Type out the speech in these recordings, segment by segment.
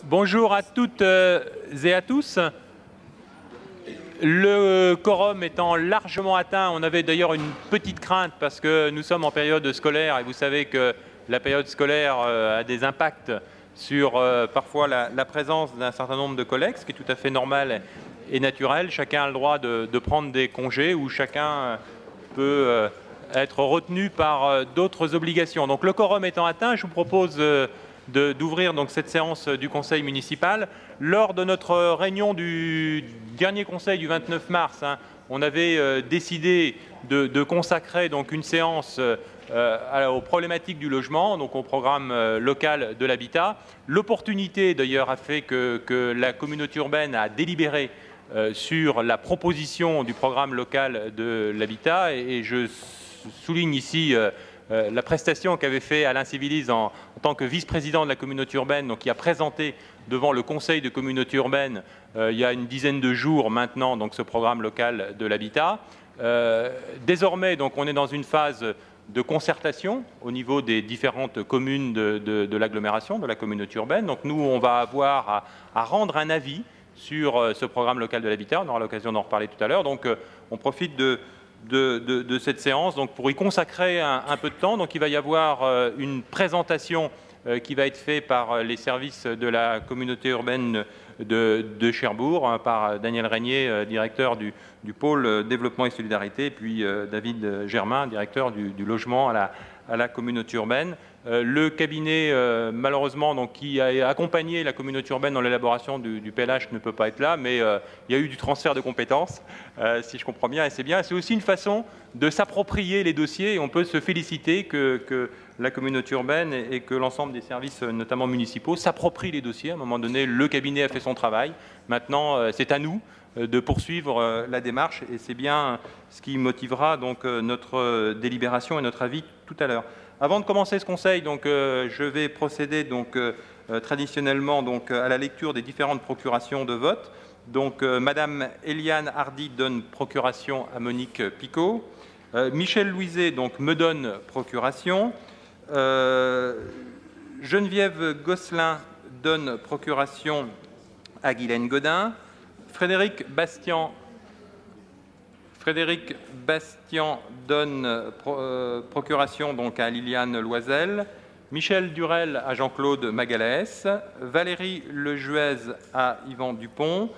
Bonjour à toutes et à tous. Le quorum étant largement atteint, on avait d'ailleurs une petite crainte parce que nous sommes en période scolaire et vous savez que la période scolaire a des impacts sur parfois la présence d'un certain nombre de collègues, ce qui est tout à fait normal et naturel. Chacun a le droit de prendre des congés ou chacun peut être retenu par d'autres obligations. Donc le quorum étant atteint, je vous propose d'ouvrir donc cette séance du Conseil municipal. Lors de notre réunion du dernier Conseil du 29 mars, on avait décidé de consacrer donc une séance aux problématiques du logement, donc au programme local de l'habitat. L'opportunité d'ailleurs a fait que la communauté urbaine a délibéré sur la proposition du programme local de l'habitat et je souligne ici la prestation qu'avait fait Alain Civilis en tant que vice-président de la communauté urbaine, donc qui a présenté devant le conseil de communauté urbaine il y a une dizaine de jours maintenant donc ce programme local de l'habitat. Désormais, donc, on est dans une phase de concertation au niveau des différentes communes de l'agglomération, de la communauté urbaine. Donc nous, on va avoir à rendre un avis sur ce programme local de l'habitat. On aura l'occasion d'en reparler tout à l'heure. Donc on profite de cette séance donc, pour y consacrer un peu de temps. Donc il va y avoir une présentation qui va être faite par les services de la communauté urbaine de Cherbourg, par Daniel Régnier, directeur du pôle développement et solidarité, et puis David Germain, directeur du logement à la communauté urbaine. Le cabinet, malheureusement, donc, qui a accompagné la communauté urbaine dans l'élaboration du PLH ne peut pas être là, mais il y a eu du transfert de compétences, si je comprends bien, et c'est bien. C'est aussi une façon de s'approprier les dossiers, et on peut se féliciter que la communauté urbaine et que l'ensemble des services, notamment municipaux, s'approprient les dossiers. À un moment donné, le cabinet a fait son travail. Maintenant, c'est à nous de poursuivre la démarche, et c'est bien ce qui motivera donc notre délibération et notre avis tout à l'heure. Avant de commencer ce conseil, donc, je vais procéder donc, traditionnellement donc, à la lecture des différentes procurations de vote. Donc, Madame Eliane Hardy donne procuration à Monique Picot. Michel Louiset donc, me donne procuration. Geneviève Gosselin donne procuration à Guylaine Godin. Frédéric Bastian donne procuration donc à Liliane Loisel, Michel Durel à Jean-Claude Magalhães, Valérie Lejuez à Yvan Dupont,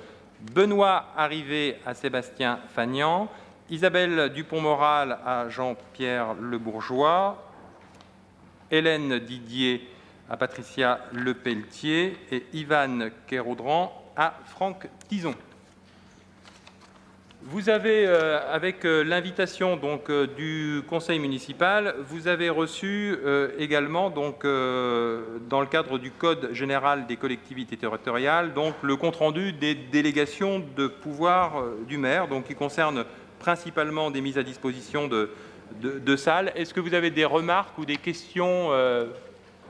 Benoît Arrivé à Sébastien Fagnan, Isabelle Dupont-Moral à Jean-Pierre Lebourgeois, Hélène Didier à Patricia Lepelletier et Ivan Kéraudran à Franck Tison. Vous avez, avec l'invitation donc, du conseil municipal, vous avez reçu également, donc, dans le cadre du Code général des collectivités territoriales, donc, le compte-rendu des délégations de pouvoir du maire, donc, qui concerne principalement des mises à disposition de salles. Est-ce que vous avez des remarques ou des questions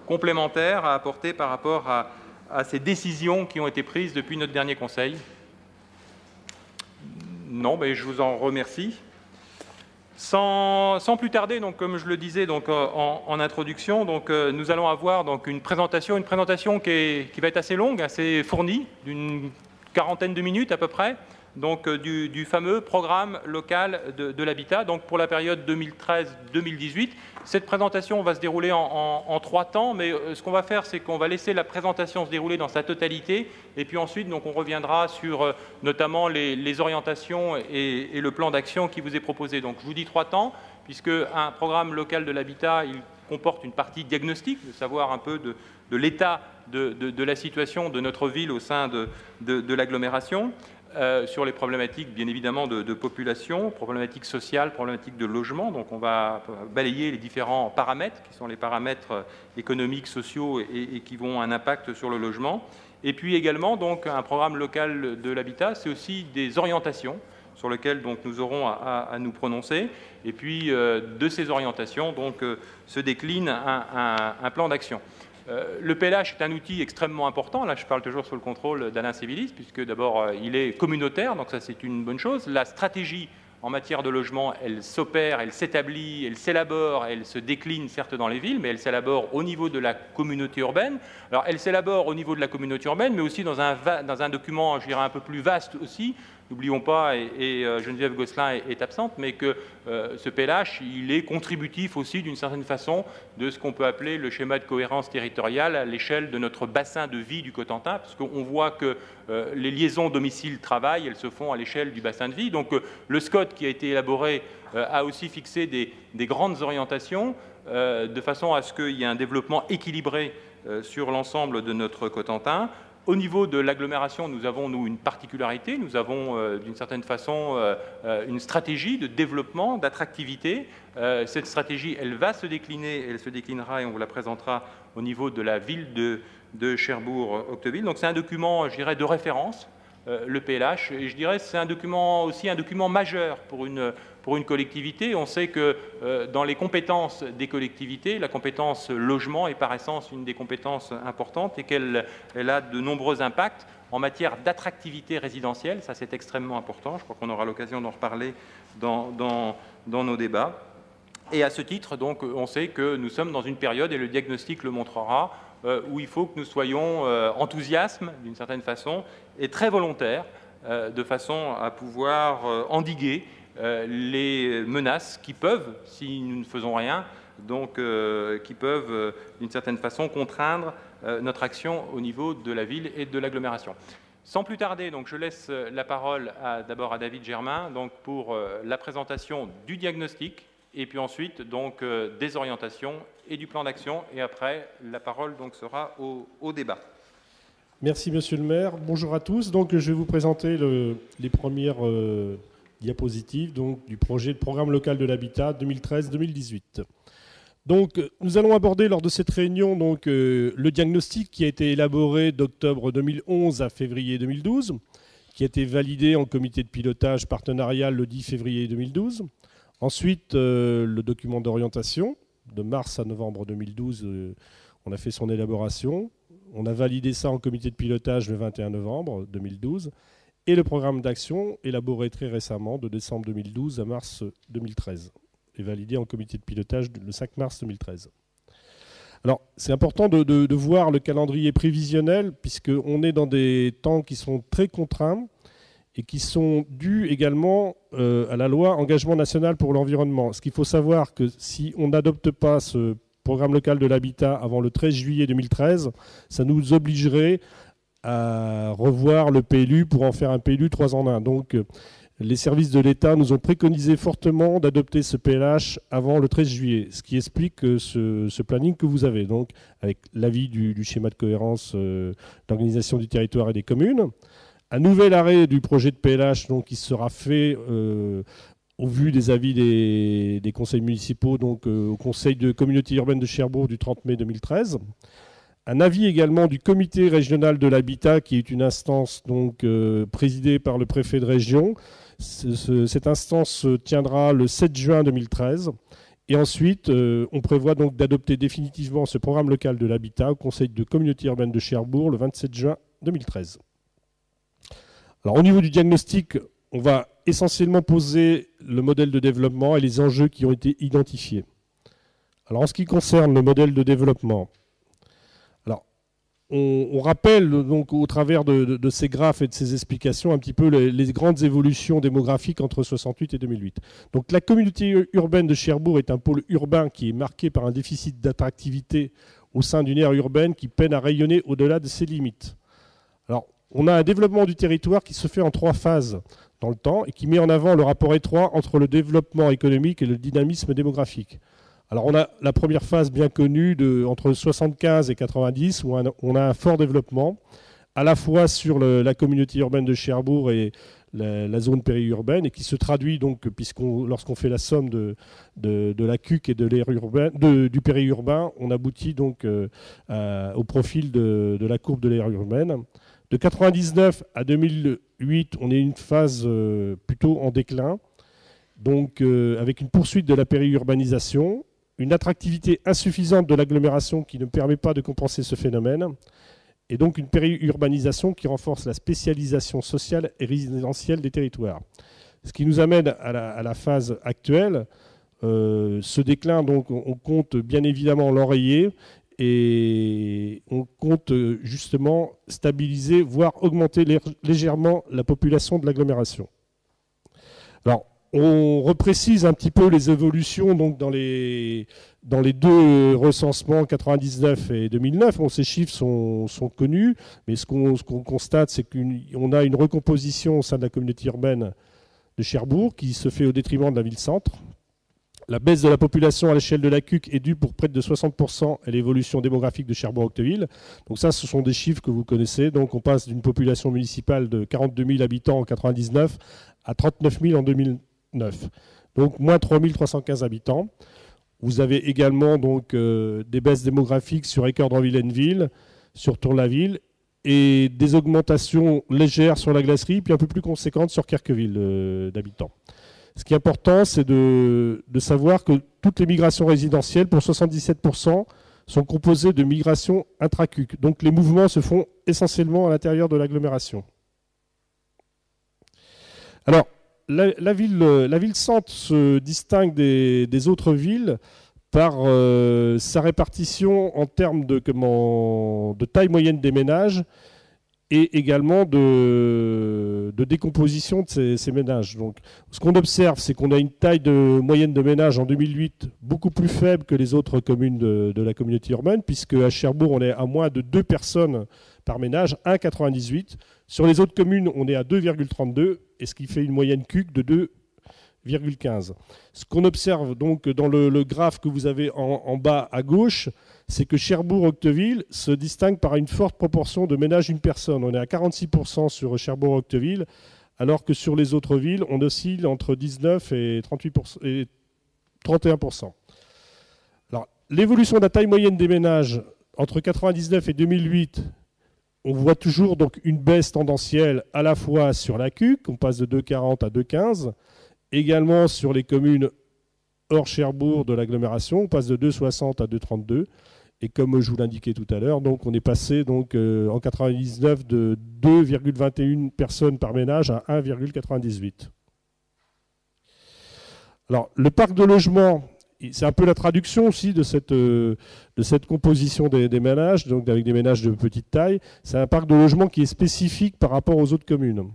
complémentaires à apporter par rapport à ces décisions qui ont été prises depuis notre dernier conseil ? Non, mais je vous en remercie. Sans plus tarder, donc, comme je le disais donc, en introduction, donc, nous allons avoir donc, une présentation qui va être assez longue, assez fournie, d'une quarantaine de minutes à peu près, donc, du fameux programme local de l'habitat, donc pour la période 2013-2018. Cette présentation va se dérouler en 3 temps, mais ce qu'on va faire, c'est qu'on va laisser la présentation se dérouler dans sa totalité, et puis ensuite, donc, on reviendra sur notamment les orientations et le plan d'action qui vous est proposé. Donc, je vous dis 3 temps, puisque un programme local de l'habitat, il comporte une partie diagnostique, de savoir un peu de l'état de la situation de notre ville au sein de l'agglomération. Sur les problématiques, bien évidemment, de population, problématiques sociales, problématiques de logement. Donc, on va balayer les différents paramètres, qui sont les paramètres économiques, sociaux et qui vont avoir un impact sur le logement. Et puis également, donc, un programme local de l'habitat, c'est aussi des orientations sur lesquelles donc, nous aurons à nous prononcer. Et puis, de ces orientations, donc, se décline un plan d'action. Le PLH est un outil extrêmement important. Là, je parle toujours sous le contrôle d'Alain Civilis, puisque d'abord, il est communautaire, donc ça, c'est une bonne chose. La stratégie en matière de logement, elle s'opère, elle s'établit, elle s'élabore, elle se décline certes dans les villes, mais elle s'élabore au niveau de la communauté urbaine. Alors elle s'élabore au niveau de la communauté urbaine, mais aussi dans un document, je dirais, un peu plus vaste aussi. N'oublions pas, et Geneviève Gosselin est absente, mais que ce PLH, il est contributif aussi d'une certaine façon de ce qu'on peut appeler le schéma de cohérence territoriale à l'échelle de notre bassin de vie du Cotentin, parce qu'on voit que les liaisons domicile-travail, elles se font à l'échelle du bassin de vie. Donc le SCOT qui a été élaboré a aussi fixé des grandes orientations de façon à ce qu'il y ait un développement équilibré sur l'ensemble de notre Cotentin. Au niveau de l'agglomération, nous avons, nous, une particularité. Nous avons, d'une certaine façon, une stratégie de développement, d'attractivité. Cette stratégie, elle va se décliner, elle se déclinera et on vous la présentera au niveau de la ville de Cherbourg-Octeville. Donc c'est un document, je dirais, de référence, le PLH. Et je dirais que c'est aussi un document majeur pour une collectivité. On sait que dans les compétences des collectivités, la compétence logement est par essence une des compétences importantes et qu'elle a de nombreux impacts en matière d'attractivité résidentielle. Ça, c'est extrêmement important. Je crois qu'on aura l'occasion d'en reparler dans nos débats. Et à ce titre, donc, on sait que nous sommes dans une période, et le diagnostic le montrera, où il faut que nous soyons enthousiastes, d'une certaine façon, et très volontaires, de façon à pouvoir endiguer les menaces qui peuvent, si nous ne faisons rien, donc qui peuvent d'une certaine façon contraindre notre action au niveau de la ville et de l'agglomération. Sans plus tarder, donc, je laisse la parole d'abord à David Germain donc, pour la présentation du diagnostic et puis ensuite donc, des orientations et du plan d'action. Et après, la parole donc, sera au débat. Merci Monsieur le maire. Bonjour à tous. Donc, je vais vous présenter les premières diapositives donc, du projet de programme local de l'habitat 2013-2018. Donc, nous allons aborder lors de cette réunion donc, le diagnostic qui a été élaboré d'octobre 2011 à février 2012, qui a été validé en comité de pilotage partenarial le 10 février 2012. Ensuite, le document d'orientation, de mars à novembre 2012, on a fait son élaboration. On a validé ça en comité de pilotage le 21 novembre 2012. Et le programme d'action, élaboré très récemment, de décembre 2012 à mars 2013, et validé en comité de pilotage le 5 mars 2013. Alors, c'est important de voir le calendrier prévisionnel, puisqu'on est dans des temps qui sont très contraints et qui sont dus également à la loi Engagement national pour l'environnement. Ce qu'il faut savoir que si on n'adopte pas ce programme local de l'habitat avant le 13 juillet 2013, ça nous obligerait à revoir le PLU pour en faire un PLU 3 en 1. Donc, les services de l'État nous ont préconisé fortement d'adopter ce PLH avant le 13 juillet, ce qui explique ce planning que vous avez, donc avec l'avis du schéma de cohérence d'organisation du territoire et des communes. Un nouvel arrêt du projet de PLH donc, qui sera fait au vu des avis des conseils municipaux, donc au conseil de communauté urbaine de Cherbourg du 30 mai 2013. Un avis également du comité régional de l'habitat, qui est une instance donc, présidée par le préfet de région. Cette instance se tiendra le 7 juin 2013. Et ensuite, on prévoit donc d'adopter définitivement ce programme local de l'habitat au conseil de communauté urbaine de Cherbourg le 27 juin 2013. Alors, au niveau du diagnostic, on va essentiellement poser le modèle de développement et les enjeux qui ont été identifiés. Alors, en ce qui concerne le modèle de développement, on rappelle donc au travers de ces graphes et de ces explications un petit peu les grandes évolutions démographiques entre 68 et 2008. Donc la communauté urbaine de Cherbourg est un pôle urbain qui est marqué par un déficit d'attractivité au sein d'une aire urbaine qui peine à rayonner au-delà de ses limites. Alors on a un développement du territoire qui se fait en 3 phases dans le temps et qui met en avant le rapport étroit entre le développement économique et le dynamisme démographique. Alors on a la première phase bien connue entre 75 et 90 où on a un fort développement à la fois sur la communauté urbaine de Cherbourg et la zone périurbaine et qui se traduit donc lorsqu'on fait la somme de la CUC et de l'aire urbaine, du périurbain, on aboutit donc au profil de la courbe de l'aire urbaine. De 99 à 2008, on est une phase plutôt en déclin, donc avec une poursuite de la périurbanisation, une attractivité insuffisante de l'agglomération qui ne permet pas de compenser ce phénomène, et donc une périurbanisation qui renforce la spécialisation sociale et résidentielle des territoires. Ce qui nous amène à la phase actuelle. Ce déclin, donc, on compte bien évidemment l'enrayer et on compte justement stabiliser, voire augmenter légèrement la population de l'agglomération. Alors, on reprécise un petit peu les évolutions donc, dans les deux recensements 99 et 2009. Ces chiffres sont connus, mais ce qu'on constate, c'est qu'on a une recomposition au sein de la communauté urbaine de Cherbourg qui se fait au détriment de la ville-centre. La baisse de la population à l'échelle de la CUC est due pour près de 60% à l'évolution démographique de Cherbourg-Octeville. Donc ça, ce sont des chiffres que vous connaissez. Donc on passe d'une population municipale de 42 000 habitants en 99 à 39 000 en 2009. Donc moins 3 315 habitants. Vous avez également donc, des baisses démographiques sur Équeurdre-en-Vilaine-Ville, sur Tour-la-Ville, et des augmentations légères sur la Glacerie, puis un peu plus conséquentes sur Querqueville d'habitants. Ce qui est important, c'est de savoir que toutes les migrations résidentielles, pour 77%, sont composées de migrations intra-CUC. Donc les mouvements se font essentiellement à l'intérieur de l'agglomération. Alors, la ville-centre se distingue des autres villes par sa répartition en termes de taille moyenne des ménages et également de décomposition de ces ménages. Donc, ce qu'on observe, c'est qu'on a une taille moyenne de ménage en 2008 beaucoup plus faible que les autres communes de la communauté urbaine, puisque à Cherbourg, on est à moins de 2 personnes par ménage, 1,98. Sur les autres communes, on est à 2,32, et ce qui fait une moyenne CUC de 2,15. Ce qu'on observe donc dans le graphe que vous avez en bas à gauche, c'est que Cherbourg-Octeville se distingue par une forte proportion de ménages une personne. On est à 46% sur Cherbourg-Octeville, alors que sur les autres villes, on oscille entre 19 et 31%. Alors, l'évolution de la taille moyenne des ménages entre 1999 et 2008, on voit toujours donc une baisse tendancielle à la fois sur la CUC, on passe de 2,40 à 2,15, également sur les communes hors Cherbourg de l'agglomération, on passe de 2,60 à 2,32. Et comme je vous l'indiquais tout à l'heure, donc on est passé donc, en 99 de 2,21 personnes par ménage à 1,98. Alors, le parc de logement, c'est un peu la traduction aussi de cette composition des ménages, donc avec des ménages de petite taille. C'est un parc de logement qui est spécifique par rapport aux autres communes.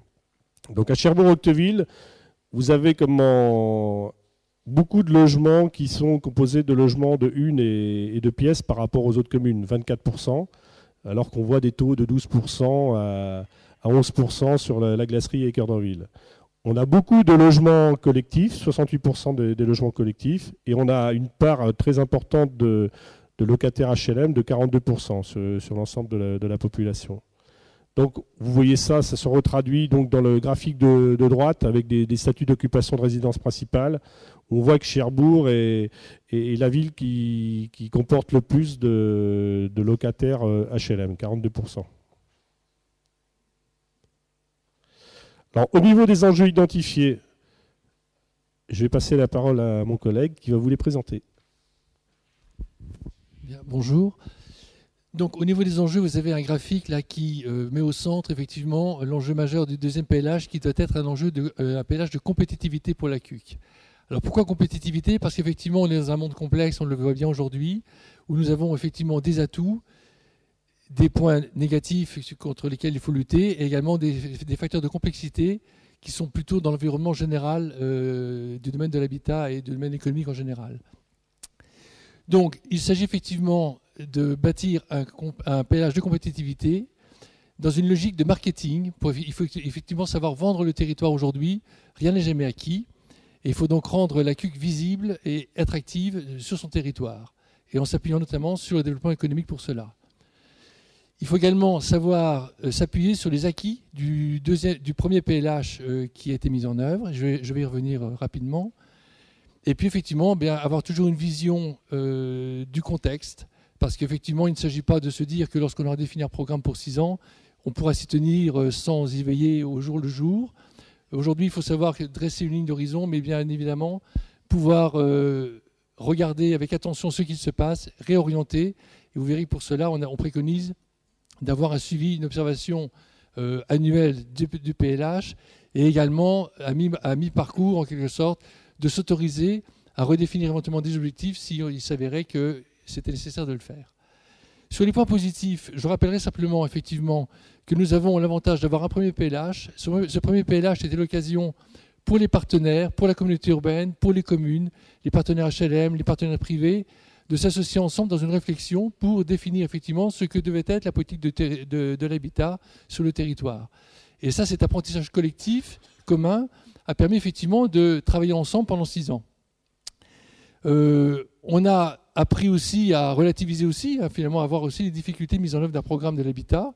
Donc à Cherbourg-Octeville, vous avez beaucoup de logements qui sont composés de logements de 1 et 2 pièces par rapport aux autres communes, 24%, alors qu'on voit des taux de 12% à 11% sur la Glacerie et Équeurdre-en-Ville. On a beaucoup de logements collectifs, 68% des logements collectifs, et on a une part très importante de locataires HLM de 42% sur l'ensemble de la population. Donc, vous voyez ça se retraduit donc dans le graphique de droite avec des statuts d'occupation de résidence principale. On voit que Cherbourg est la ville qui comporte le plus de locataires HLM, 42%. Alors, au niveau des enjeux identifiés, je vais passer la parole à mon collègue qui va vous les présenter. Bien, bonjour. Donc, au niveau des enjeux, vous avez un graphique là qui met au centre effectivement l'enjeu majeur du deuxième PLH qui doit être un PLH de compétitivité pour la CUC. Alors pourquoi compétitivité? Parce qu'effectivement, on est dans un monde complexe, on le voit bien aujourd'hui, où nous avons effectivement des atouts, des points négatifs contre lesquels il faut lutter, et également des facteurs de complexité qui sont plutôt dans l'environnement général du domaine de l'habitat et du domaine économique en général. Donc, il s'agit effectivement de bâtir un PLH de compétitivité dans une logique de marketing. Il faut effectivement savoir vendre le territoire aujourd'hui. Rien n'est jamais acquis. Et il faut donc rendre la CUC visible et attractive sur son territoire, et en s'appuyant notamment sur le développement économique pour cela. Il faut également savoir s'appuyer sur les acquis du premier PLH qui a été mis en œuvre. Je vais y revenir rapidement. Et puis effectivement, avoir toujours une vision du contexte, parce qu'effectivement, il ne s'agit pas de se dire que lorsqu'on aura défini un programme pour 6 ans, on pourra s'y tenir sans y veiller au jour le jour. Aujourd'hui, il faut savoir dresser une ligne d'horizon, mais bien évidemment, pouvoir regarder avec attention ce qui se passe, réorienter. Et vous verrez que pour cela, on préconise d'avoir un suivi, une observation annuelle du PLH et également à mi-parcours, en quelque sorte, de s'autoriser à redéfinir éventuellement des objectifs s'il s'avérait que c'était nécessaire de le faire. Sur les points positifs, je rappellerai simplement effectivement que nous avons l'avantage d'avoir un premier PLH. Ce premier PLH était l'occasion pour les partenaires, pour la communauté urbaine, pour les communes, les partenaires HLM, les partenaires privés, de s'associer ensemble dans une réflexion pour définir effectivement ce que devait être la politique de l'habitat sur le territoire. Et ça, cet apprentissage collectif, commun, a permis effectivement de travailler ensemble pendant 6 ans. On a appris aussi à relativiser aussi, finalement à voir aussi les difficultés de mise en œuvre d'un programme de l'habitat.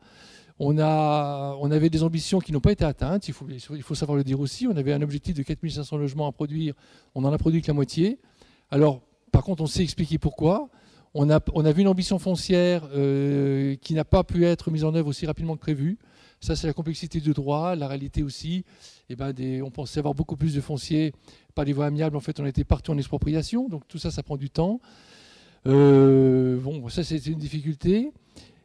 On avait des ambitions qui n'ont pas été atteintes, il faut savoir le dire aussi. On avait un objectif de 4500 logements à produire, on n'en a produit que la moitié. Alors, par contre, on sait expliquer pourquoi. On a vu une ambition foncière qui n'a pas pu être mise en œuvre aussi rapidement que prévu. Ça, c'est la complexité du droit, la réalité aussi. On pensait avoir beaucoup plus de foncier par les voies amiables. En fait, on était partout en expropriation. Donc tout ça, ça prend du temps. Ça, c'est une difficulté.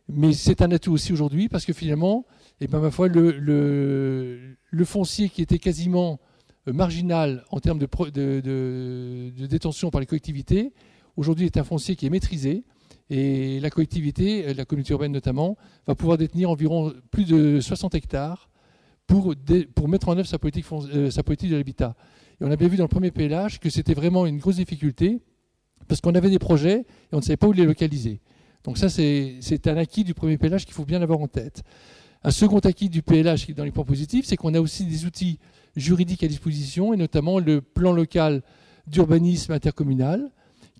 Mais c'est un atout aussi aujourd'hui parce que finalement, ma foi, le foncier qui était quasiment marginal en termes de détention par les collectivités, aujourd'hui est un foncier qui est maîtrisé. Et la collectivité, la communauté urbaine notamment, va pouvoir détenir environ plus de 60 hectares pour mettre en œuvre sa politique de l'habitat. Et on a bien vu dans le premier PLH que c'était vraiment une grosse difficulté parce qu'on avait des projets et on ne savait pas où les localiser. Donc ça, c'est un acquis du premier PLH qu'il faut bien avoir en tête. Un second acquis du PLH dans les points positifs, c'est qu'on a aussi des outils juridiques à disposition et notamment le plan local d'urbanisme intercommunal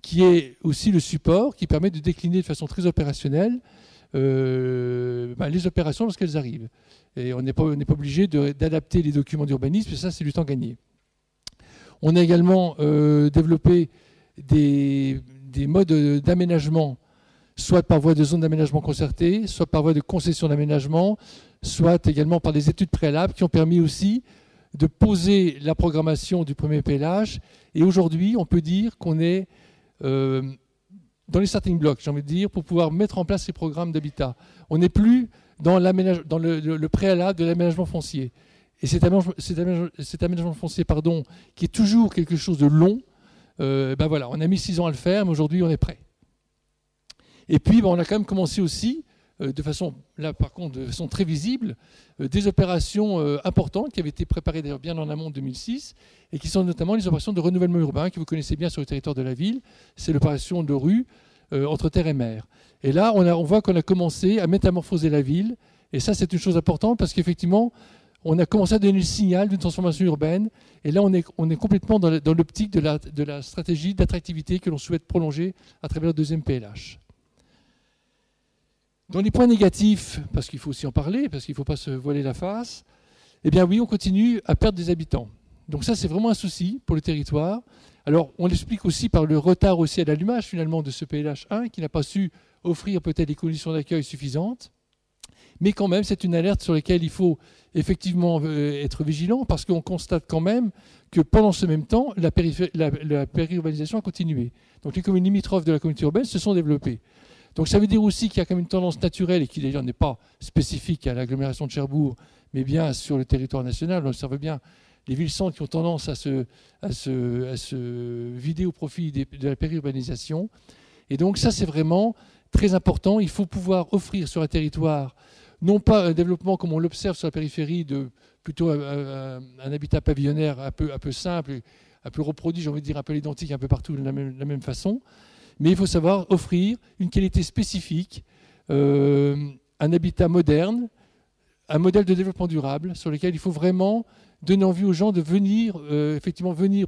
qui est aussi le support qui permet de décliner de façon très opérationnelle les opérations lorsqu'elles arrivent. Et on n'est pas obligé d'adapter les documents d'urbanisme, et ça, c'est du temps gagné. On a également développé des modes d'aménagement, soit par voie de zone d'aménagement concerté, soit par voie de concession d'aménagement, soit également par des études préalables qui ont permis aussi de poser la programmation du premier PLH. Et aujourd'hui, on peut dire qu'on est dans les starting blocks, j'ai envie de dire, pour pouvoir mettre en place ces programmes d'habitat. On n'est plus dans le préalable de l'aménagement foncier. Et cet aménagement foncier, qui est toujours quelque chose de long, on a mis 6 ans à le faire, mais aujourd'hui, on est prêt. Et puis, on a quand même commencé aussi, de façon très visible, des opérations importantes qui avaient été préparées d'ailleurs bien en amont de 2006 et qui sont notamment les opérations de renouvellement urbain que vous connaissez bien sur le territoire de la ville. C'est l'opération de rue entre terre et mer. Et là, on voit qu'on a commencé à métamorphoser la ville. Et ça, c'est une chose importante parce qu'effectivement, on a commencé à donner le signal d'une transformation urbaine. Et là, on est complètement dans l'optique de la stratégie d'attractivité que l'on souhaite prolonger à travers le deuxième PLH. Dans les points négatifs, parce qu'il faut aussi en parler, parce qu'il ne faut pas se voiler la face, oui, on continue à perdre des habitants. Donc ça, c'est vraiment un souci pour le territoire. Alors, on l'explique aussi par le retard aussi à l'allumage, finalement, de ce PLH1, qui n'a pas su offrir peut-être des conditions d'accueil suffisantes. Mais quand même, c'est une alerte sur laquelle il faut effectivement être vigilant, parce qu'on constate quand même que pendant ce même temps, la périurbanisation a continué. Donc les communes limitrophes de la communauté urbaine se sont développées. Donc ça veut dire aussi qu'il y a quand même une tendance naturelle, et qui d'ailleurs n'est pas spécifique à l'agglomération de Cherbourg, mais bien sur le territoire national. On observe bien les villes-centres qui ont tendance à se vider au profit de la périurbanisation. Et donc ça, c'est vraiment très important. Il faut pouvoir offrir sur un territoire, non pas un développement comme on l'observe sur la périphérie, plutôt un habitat pavillonnaire un peu simple, un peu reproduit, j'ai envie de dire un peu identique un peu partout de la même façon. Mais il faut savoir offrir une qualité spécifique, un habitat moderne, un modèle de développement durable sur lequel il faut vraiment donner envie aux gens de venir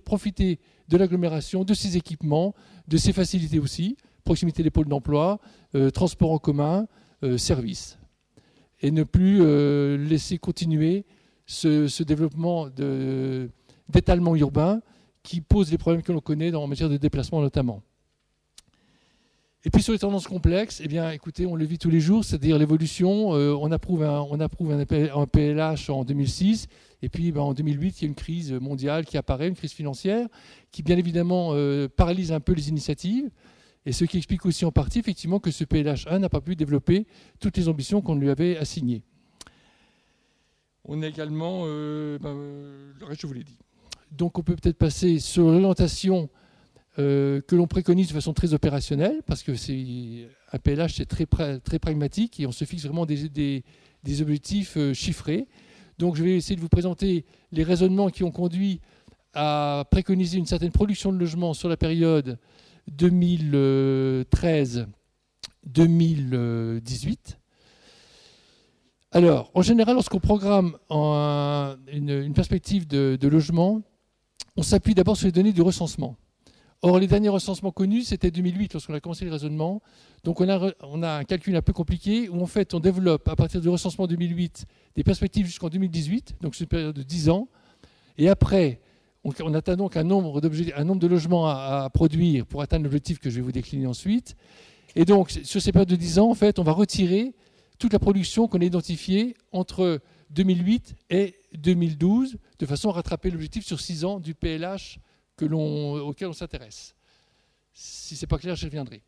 profiter de l'agglomération, de ses équipements, de ses facilités aussi, proximité des pôles d'emploi, transport en commun, services. Et ne plus laisser continuer ce développement d'étalement urbain qui pose les problèmes que l'on connaît en matière de déplacement notamment. Et puis sur les tendances complexes, écoutez, on le vit tous les jours, c'est-à-dire l'évolution. On approuve un PLH en 2006, et puis en 2008, il y a une crise mondiale qui apparaît, une crise financière, qui bien évidemment paralyse un peu les initiatives, et ce qui explique aussi en partie effectivement que ce PLH1 n'a pas pu développer toutes les ambitions qu'on lui avait assignées. On a également, le reste je vous l'ai dit. Donc on peut peut-être passer sur l'orientation que l'on préconise de façon très opérationnelle, parce que un PLH c'est très pragmatique et on se fixe vraiment des objectifs chiffrés. Donc je vais essayer de vous présenter les raisonnements qui ont conduit à préconiser une certaine production de logements sur la période 2013-2018. Alors, en général, lorsqu'on programme une perspective de logement, on s'appuie d'abord sur les données du recensement. Or, les derniers recensements connus, c'était 2008, lorsqu'on a commencé le raisonnement. Donc, on a un calcul un peu compliqué, où en fait, on développe, à partir du recensement 2008, des perspectives jusqu'en 2018, donc c'est une période de 10 ans. Et après, on atteint donc un nombre de logements à produire pour atteindre l'objectif que je vais vous décliner ensuite. Et donc, sur ces périodes de 10 ans, en fait, on va retirer toute la production qu'on a identifiée entre 2008 et 2012, de façon à rattraper l'objectif sur 6 ans du PLH auquel on s'intéresse. Si ce n'est pas clair, j'y reviendrai.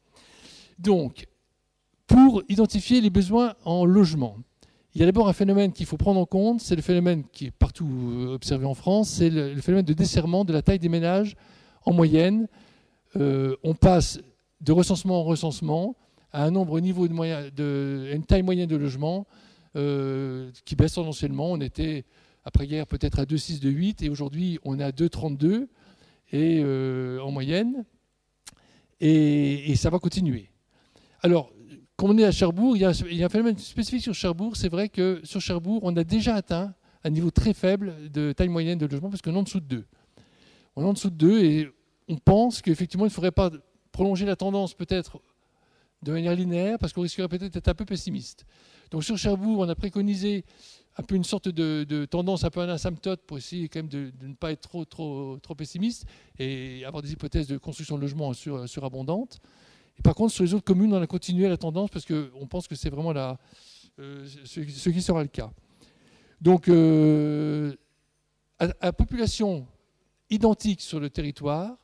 Donc, pour identifier les besoins en logement, il y a d'abord un phénomène qu'il faut prendre en compte, c'est le phénomène qui est partout observé en France, c'est le phénomène de desserrement de la taille des ménages en moyenne. On passe de recensement en recensement à un une taille moyenne de logement qui baisse tendanciellement. On était après-guerre peut-être à 2,6, 2,8 et aujourd'hui on est à 2,32 en moyenne et ça va continuer. Alors, quand on est à Cherbourg, il y a un phénomène spécifique sur Cherbourg. C'est vrai que sur Cherbourg, on a déjà atteint un niveau très faible de taille moyenne de logement parce qu'on est en dessous de 2. On est en dessous de 2 et on pense qu'effectivement, il ne faudrait pas prolonger la tendance peut-être de manière linéaire parce qu'on risquerait peut-être d'être un peu pessimiste. Donc sur Cherbourg, on a préconisé un peu une sorte de tendance, un peu un asymptote pour essayer quand même de ne pas être trop pessimiste et avoir des hypothèses de construction de logements surabondantes. Et par contre, sur les autres communes, on a continué la tendance parce qu'on pense que c'est vraiment ce qui sera le cas. Donc, à population identique sur le territoire,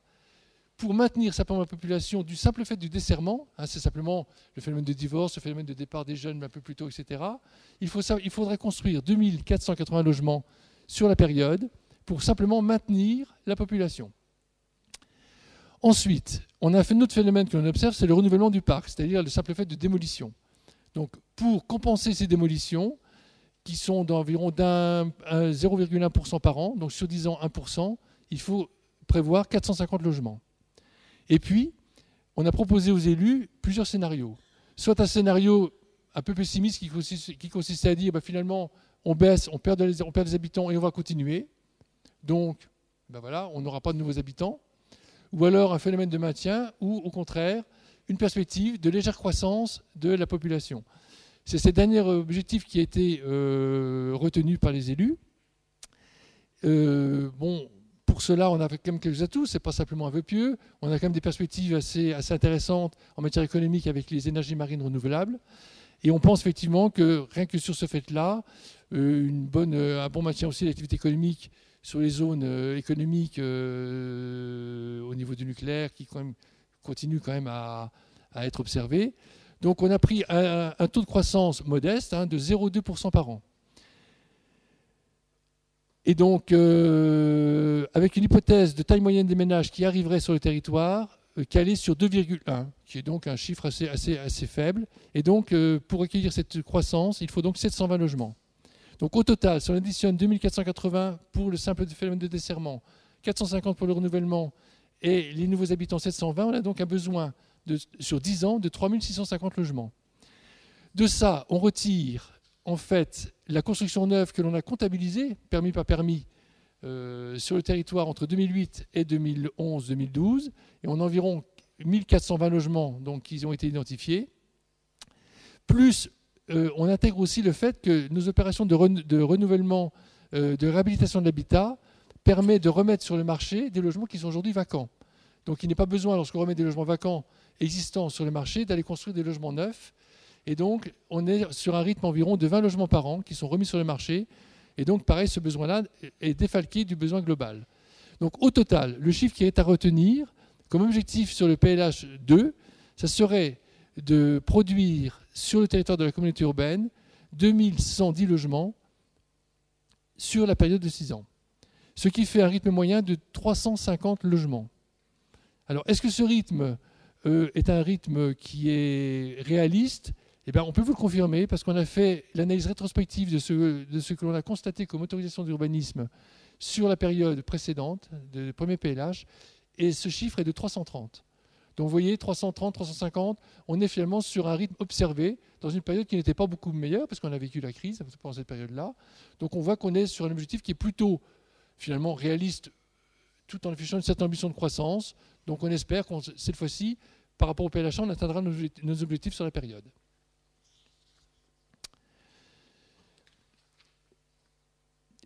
pour maintenir simplement la population du simple fait du desserrement, c'est simplement le phénomène de divorce, le phénomène de départ des jeunes un peu plus tôt, etc., il faudrait construire 2480 logements sur la période pour simplement maintenir la population. Ensuite, on a un autre phénomène que l'on observe, c'est le renouvellement du parc, c'est-à-dire le simple fait de démolition. Donc, pour compenser ces démolitions, qui sont d'environ 0,1% par an, donc sur 10 ans, 1%, il faut prévoir 450 logements. Et puis, on a proposé aux élus plusieurs scénarios. Soit un scénario un peu pessimiste qui consistait à dire finalement, on baisse, on perd des habitants et on va continuer. Donc, voilà, on n'aura pas de nouveaux habitants. Ou alors un phénomène de maintien, ou au contraire, une perspective de légère croissance de la population. C'est ce dernier objectif qui a été retenu par les élus. Pour cela, on a quand même quelques atouts, ce n'est pas simplement un vœu pieux, on a quand même des perspectives assez intéressantes en matière économique avec les énergies marines renouvelables. Et on pense effectivement que rien que sur ce fait-là, un bon maintien aussi de l'activité économique sur les zones économiques au niveau du nucléaire qui continue quand même à être observé. Donc on a pris un taux de croissance modeste de 0,2% par an. Et donc, avec une hypothèse de taille moyenne des ménages qui arriverait sur le territoire, calée sur 2,1, qui est donc un chiffre assez faible. Et donc, pour accueillir cette croissance, il faut donc 720 logements. Donc au total, si on additionne 2480 pour le simple phénomène de desserrement, 450 pour le renouvellement et les nouveaux habitants 720, on a donc un besoin sur 10 ans de 3650 logements. De ça, on retire en fait la construction neuve que l'on a comptabilisée, permis par permis, sur le territoire entre 2008 et 2011-2012, et on a environ 1420 logements donc, qui ont été identifiés, plus on intègre aussi le fait que nos opérations de renouvellement, de réhabilitation de l'habitat, permet de remettre sur le marché des logements qui sont aujourd'hui vacants. Donc il n'est pas besoin, lorsqu'on remet des logements vacants existants sur le marché, d'aller construire des logements neufs. Et donc on est sur un rythme environ de 20 logements par an qui sont remis sur le marché. Et donc pareil, ce besoin-là est défalqué du besoin global. Donc au total, le chiffre qui est à retenir comme objectif sur le PLH 2, ça serait de produire sur le territoire de la communauté urbaine 2110 logements sur la période de 6 ans. Ce qui fait un rythme moyen de 350 logements. Alors, est-ce que ce rythme est un rythme qui est réaliste? Eh bien, on peut vous le confirmer parce qu'on a fait l'analyse rétrospective de ce que l'on a constaté comme autorisation d'urbanisme sur la période précédente, du premier PLH, et ce chiffre est de 330. Donc vous voyez, 330, 350, on est finalement sur un rythme observé dans une période qui n'était pas beaucoup meilleure parce qu'on a vécu la crise pendant cette période-là. Donc on voit qu'on est sur un objectif qui est plutôt finalement réaliste tout en affichant une certaine ambition de croissance. Donc on espère que cette fois-ci, par rapport au PLH, on atteindra nos objectifs sur la période.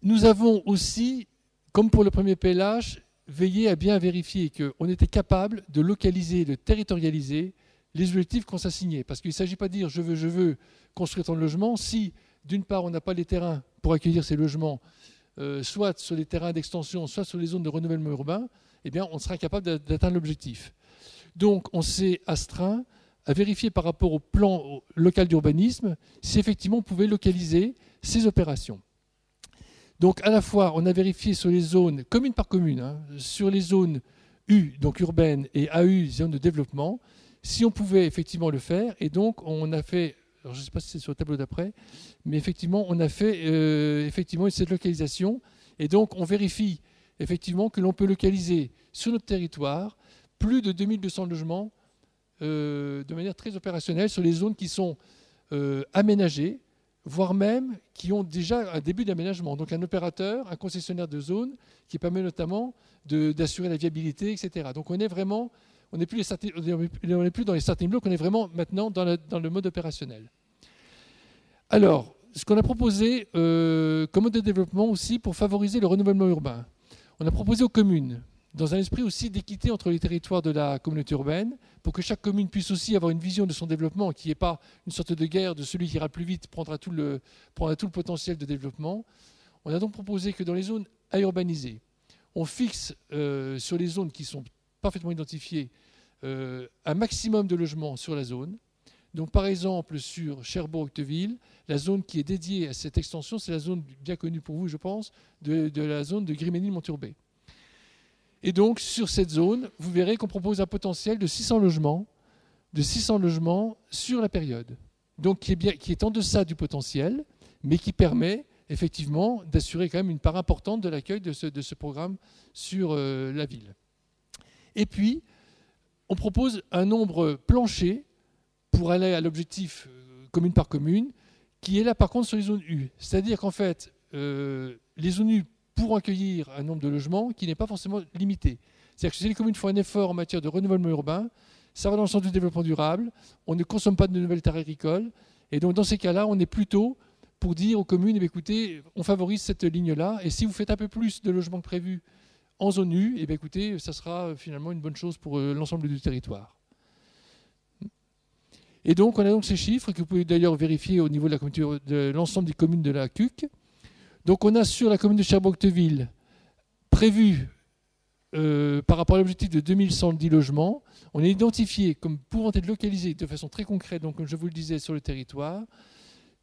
Nous avons aussi, comme pour le premier PLH, veillé à bien vérifier qu'on était capable de localiser, de territorialiser les objectifs qu'on s'assignait. Parce qu'il ne s'agit pas de dire je veux construire tant de logements si, d'une part, on n'a pas les terrains pour accueillir ces logements, soit sur les terrains d'extension, soit sur les zones de renouvellement urbain, eh bien, on sera incapable d'atteindre l'objectif. Donc, on s'est astreint à vérifier par rapport au plan local d'urbanisme si effectivement on pouvait localiser ces opérations. Donc à la fois, on a vérifié sur les zones, commune par commune, sur les zones U, donc urbaines, et AU, zones de développement, si on pouvait effectivement le faire. Et donc on a fait, alors je ne sais pas si c'est sur le tableau d'après, mais effectivement on a fait effectivement cette localisation. Et donc on vérifie effectivement que l'on peut localiser sur notre territoire plus de 2200 logements de manière très opérationnelle sur les zones qui sont aménagées, voire même qui ont déjà un début d'aménagement. Donc un opérateur, un concessionnaire de zone qui permet notamment d'assurer la viabilité, etc. Donc on est vraiment, on n'est plus dans les starting blocks, on est vraiment maintenant dans le mode opérationnel. Alors, ce qu'on a proposé comme mode de développement aussi pour favoriser le renouvellement urbain, on a proposé aux communes, dans un esprit aussi d'équité entre les territoires de la communauté urbaine, pour que chaque commune puisse aussi avoir une vision de son développement, qui n'est pas une sorte de guerre de celui qui ira le plus vite, prendra tout le potentiel de développement. On a donc proposé que dans les zones à urbaniser, on fixe sur les zones qui sont parfaitement identifiées un maximum de logements sur la zone. Donc par exemple sur Cherbourg-Octeville, la zone qui est dédiée à cette extension, c'est la zone bien connue pour vous, je pense, de la zone de Grimesnil-Monturbet. Et donc, sur cette zone, vous verrez qu'on propose un potentiel de 600 logements sur la période. Donc, qui est en deçà du potentiel, mais qui permet effectivement d'assurer quand même une part importante de l'accueil de ce programme sur la ville. Et puis, on propose un nombre plancher pour aller à l'objectif commune par commune, qui est là par contre sur les zones U. C'est-à-dire qu'en fait, les zones U pour accueillir un nombre de logements qui n'est pas forcément limité. C'est-à-dire que si les communes font un effort en matière de renouvellement urbain, ça va dans le sens du développement durable, on ne consomme pas de nouvelles terres agricoles, et donc dans ces cas-là, on est plutôt pour dire aux communes, eh bien, écoutez, on favorise cette ligne-là, et si vous faites un peu plus de logements que prévu en zone U, eh bien, écoutez, ça sera finalement une bonne chose pour l'ensemble du territoire. Et donc, on a donc ces chiffres que vous pouvez d'ailleurs vérifier au niveau de l'ensemble des communes de la CUC. Donc on a sur la commune de Cherbourg-Octeville prévu, par rapport à l'objectif de 2110 logements, on a identifié comme pouvant être localisés de façon très concrète, donc comme je vous le disais, sur le territoire,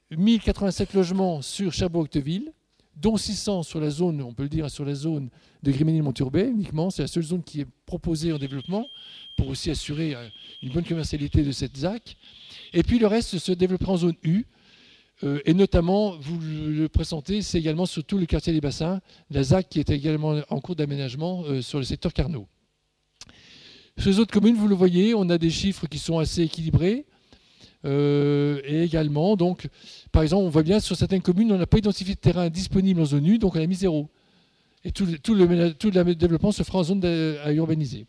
1087 logements sur Cherbourg-Octeville, dont 600 sur la zone, on peut le dire, sur la zone de Grimesnil-Monturbet uniquement. C'est la seule zone qui est proposée en développement pour aussi assurer une bonne commercialité de cette ZAC. Et puis le reste se développera en zone U. Et notamment, vous le présentez, c'est également sur tout le quartier des Bassins, la ZAC qui est également en cours d'aménagement sur le secteur Carnot. Sur les autres communes, vous le voyez, on a des chiffres qui sont assez équilibrés. Et également, donc, par exemple, on voit bien sur certaines communes, on n'a pas identifié de terrain disponible en zone U, donc on a mis 0. Et tout le développement se fera en zone à urbaniser.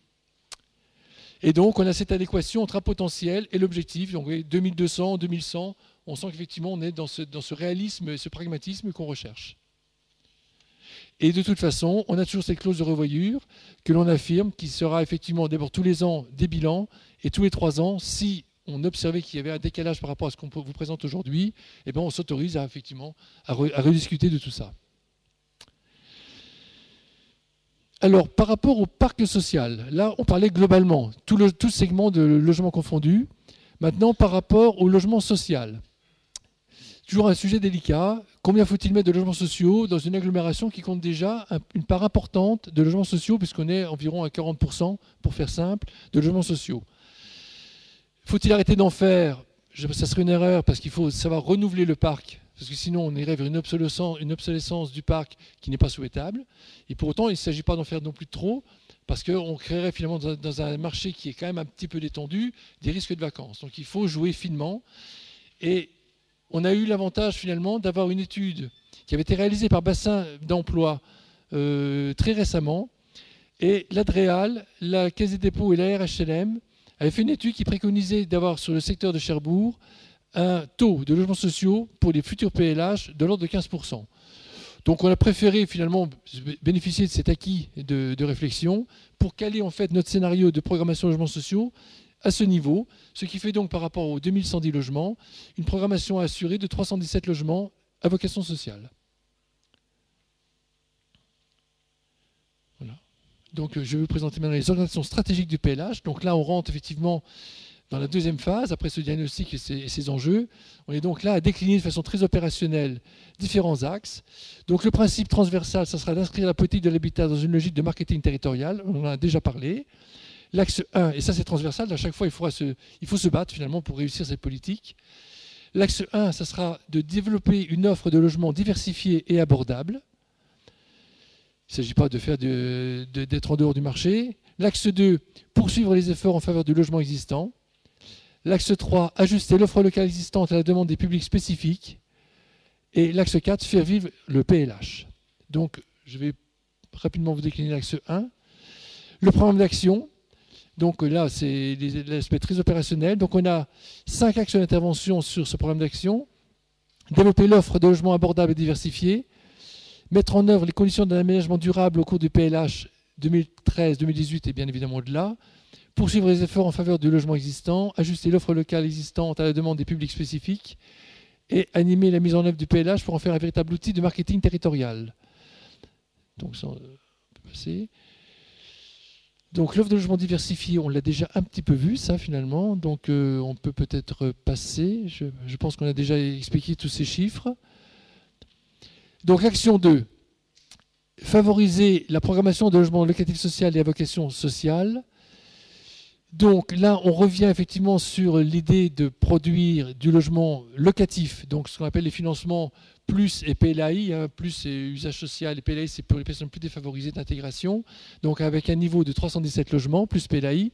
Et donc, on a cette adéquation entre un potentiel et l'objectif. Donc, vous voyez, 2200, 2100, on sent qu'effectivement, on est dans ce réalisme et ce pragmatisme qu'on recherche. Et de toute façon, on a toujours cette clause de revoyure que l'on affirme, qui sera effectivement d'abord tous les ans des bilans, et tous les 3 ans, si on observait qu'il y avait un décalage par rapport à ce qu'on vous présente aujourd'hui, eh bien, on s'autorise effectivement à rediscuter de tout ça. Alors, par rapport au parc social, là, on parlait globalement, tout le segment de logement confondu. Maintenant, par rapport au logement social, toujours un sujet délicat. combien faut-il mettre de logements sociaux dans une agglomération qui compte déjà une part importante de logements sociaux, puisqu'on est environ à 40%, pour faire simple, de logements sociaux. Faut-il arrêter d'en faire? Ça serait une erreur, parce qu'il faut savoir renouveler le parc, parce que sinon on irait vers une obsolescence du parc qui n'est pas souhaitable. Et pour autant, il ne s'agit pas d'en faire non plus trop, parce qu'on créerait finalement dans un marché qui est quand même un petit peu détendu, des risques de vacances. Donc il faut jouer finement. Et on a eu l'avantage finalement d'avoir une étude qui avait été réalisée par Bassin d'Emploi très récemment. Et l'Adréal, la Caisse des dépôts et la RHLM avaient fait une étude qui préconisait d'avoir sur le secteur de Cherbourg un taux de logements sociaux pour les futurs PLH de l'ordre de 15%. Donc on a préféré finalement bénéficier de cet acquis de réflexion pour caler en fait notre scénario de programmation de logements sociaux à ce niveau, ce qui fait donc par rapport aux 2110 logements, une programmation à assurer de 317 logements à vocation sociale. Voilà. Donc je vais vous présenter maintenant les organisations stratégiques du PLH. Donc là on rentre effectivement dans la deuxième phase, après ce diagnostic et ses enjeux. On est donc là à décliner de façon très opérationnelle différents axes. Donc le principe transversal, ça sera d'inscrire la politique de l'habitat dans une logique de marketing territorial, on en a déjà parlé. L'axe 1, et ça c'est transversal, à chaque fois il faut se battre finalement pour réussir cette politique. L'axe 1, ça sera de développer une offre de logements diversifiée et abordable. Il ne s'agit pas de faire d'être en dehors du marché. L'axe 2, poursuivre les efforts en faveur du logement existant. L'axe 3, ajuster l'offre locale existante à la demande des publics spécifiques. Et l'axe 4, faire vivre le PLH. Donc, je vais rapidement vous décliner l'axe 1. Le programme d'action. Donc là, c'est l'aspect très opérationnel. Donc on a 5 axes d'intervention sur ce programme d'action. Développer l'offre de logements abordables et diversifiés. Mettre en œuvre les conditions d'un aménagement durable au cours du PLH 2013-2018 et bien évidemment au-delà. Poursuivre les efforts en faveur du logement existant, ajuster l'offre locale existante à la demande des publics spécifiques et animer la mise en œuvre du PLH pour en faire un véritable outil de marketing territorial. Donc ça, on peut passer. Donc l'offre de logement diversifié, on l'a déjà un petit peu vu ça finalement, donc on peut peut-être passer. Je pense qu'on a déjà expliqué tous ces chiffres. Donc l'action 2, favoriser la programmation de logements locatifs sociaux et à vocation sociale. Donc là, on revient effectivement sur l'idée de produire du logement locatif, donc ce qu'on appelle les financements plus et PLAI, hein, plus et usage social, et PLAI c'est pour les personnes plus défavorisées d'intégration, donc avec un niveau de 317 logements, plus PLAI,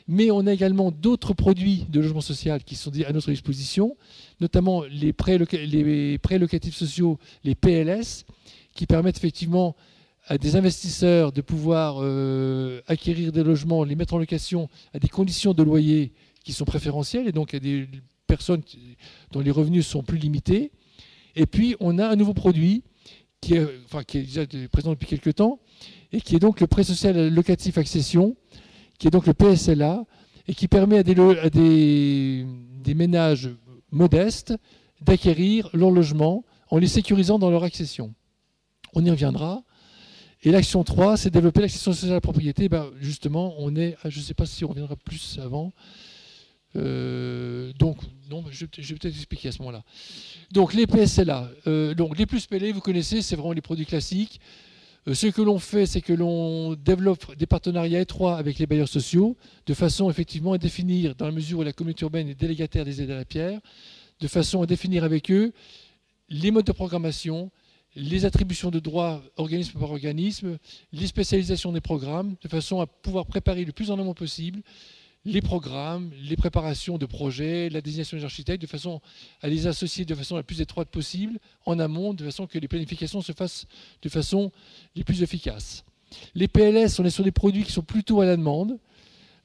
mais on a également d'autres produits de logement social qui sont à notre disposition, notamment les prêts locatifs sociaux, les PLS, qui permettent effectivement à des investisseurs de pouvoir acquérir des logements, les mettre en location à des conditions de loyer qui sont préférentielles et donc à des personnes dont les revenus sont plus limités. Et puis on a un nouveau produit qui est déjà présent depuis quelques temps et qui est donc le prêt social locatif accession, qui est donc le PSLA et qui permet à des ménages modestes d'acquérir leur logement en les sécurisant dans leur accession. On y reviendra. Et l'action 3, c'est développer l'accession sociale à la propriété. Ben, justement, on est, je ne sais pas si on reviendra plus avant. Donc, non, je vais peut-être expliquer à ce moment-là. Donc, les PSLA. Donc, les plus PLA, vous connaissez, c'est vraiment les produits classiques. Ce que l'on fait, c'est que l'on développe des partenariats étroits avec les bailleurs sociaux, de façon effectivement à définir, dans la mesure où la communauté urbaine est délégataire des aides à la pierre, de façon à définir avec eux les modes de programmation, les attributions de droits organisme par organisme, les spécialisations des programmes, de façon à pouvoir préparer le plus en amont possible les programmes, les préparations de projets, la désignation des architectes, de façon à les associer de façon la plus étroite possible en amont, de façon que les planifications se fassent de façon les plus efficaces. Les PLS, on est sur des produits qui sont plutôt à la demande.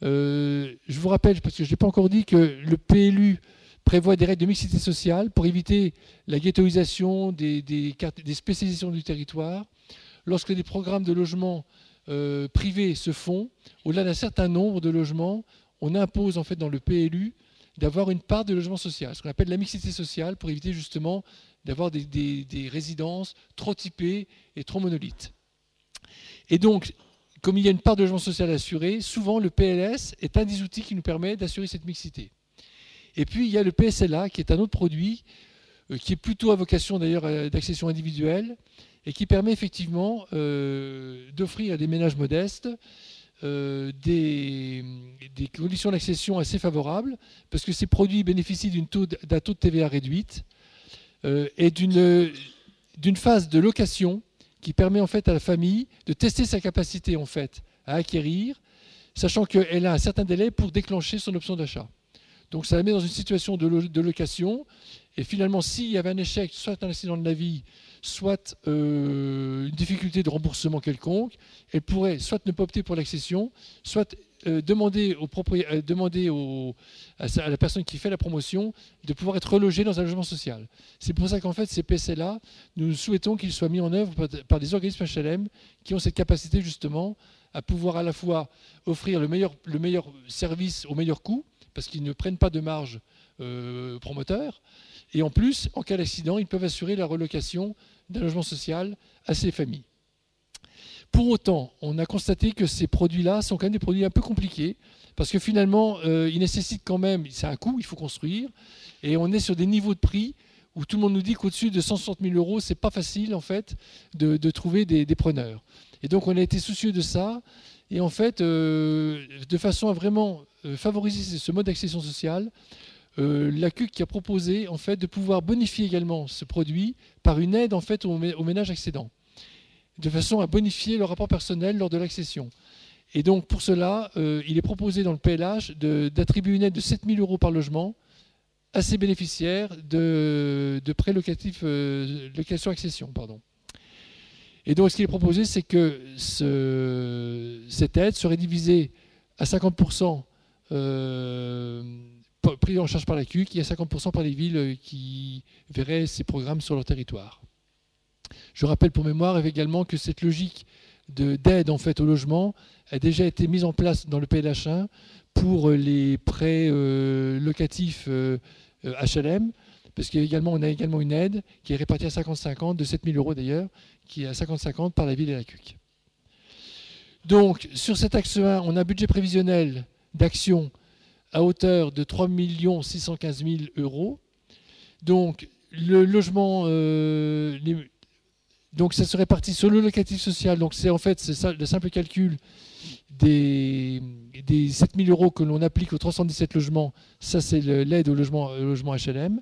Je vous rappelle, parce que je n'ai pas encore dit, que le PLU prévoit des règles de mixité sociale pour éviter la ghettoisation des spécialisations du territoire. Lorsque des programmes de logement privés se font, au-delà d'un certain nombre de logements, on impose en fait dans le PLU d'avoir une part de logement social, ce qu'on appelle la mixité sociale, pour éviter justement d'avoir des résidences trop typées et trop monolithes. Et donc, comme il y a une part de logement social assurée, souvent le PLS est un des outils qui nous permet d'assurer cette mixité. Et puis, il y a le PSLA, qui est un autre produit qui est plutôt à vocation d'ailleurs d'accession individuelle, et qui permet effectivement d'offrir à des ménages modestes des conditions d'accession assez favorables, parce que ces produits bénéficient d'un taux de TVA réduite et d'une phase de location qui permet en fait à la famille de tester sa capacité en fait à acquérir, sachant qu'elle a un certain délai pour déclencher son option d'achat. Donc ça la met dans une situation de location, et finalement s'il y avait un échec, soit un accident de la vie, soit une difficulté de remboursement quelconque, elle pourrait soit ne pas opter pour l'accession, soit demander à la personne qui fait la promotion de pouvoir être relogée dans un logement social. C'est pour ça qu'en fait ces PC-là, nous souhaitons qu'ils soient mis en œuvre par des organismes HLM qui ont cette capacité justement à pouvoir à la fois offrir le meilleur service au meilleur coût, parce qu'ils ne prennent pas de marge promoteur, et en plus, en cas d'accident, ils peuvent assurer la relocation d'un logement social à ces familles. Pour autant, on a constaté que ces produits-là sont quand même des produits un peu compliqués, parce que finalement, ils nécessitent quand même, c'est un coût, il faut construire, et on est sur des niveaux de prix où tout le monde nous dit qu'au-dessus de 160 000 €, c'est pas facile en fait de trouver des preneurs. Et donc on a été soucieux de ça, et en fait, de façon à vraiment favoriser ce mode d'accession sociale, la CUC qui a proposé en fait de pouvoir bonifier également ce produit par une aide en fait aux ménages accédants, de façon à bonifier le rapport personnel lors de l'accession. Et donc pour cela, il est proposé dans le PLH d'attribuer une aide de 7 000 € par logement à ces bénéficiaires de prêts locatifs, location-accession, pardon. Et donc ce qui est proposé, c'est que cette aide serait divisée à 50% pris en charge par la CUC et à 50% par les villes qui verraient ces programmes sur leur territoire. Je rappelle pour mémoire également que cette logique d'aide en fait au logement a déjà été mise en place dans le PLH1 pour les prêts locatifs HLM, parce qu'on a également une aide qui est répartie à 50-50, de 7 000 € d'ailleurs, qui est à 50-50 par la ville et la CUC. Donc sur cet axe 1, on a un budget prévisionnel d'action à hauteur de 3 615 000 €. Donc le logement, donc ça se répartit sur le locatif social. Donc c'est en fait ça, le simple calcul des 7 000 € que l'on applique aux 317 logements. Ça c'est l'aide au logement HLM.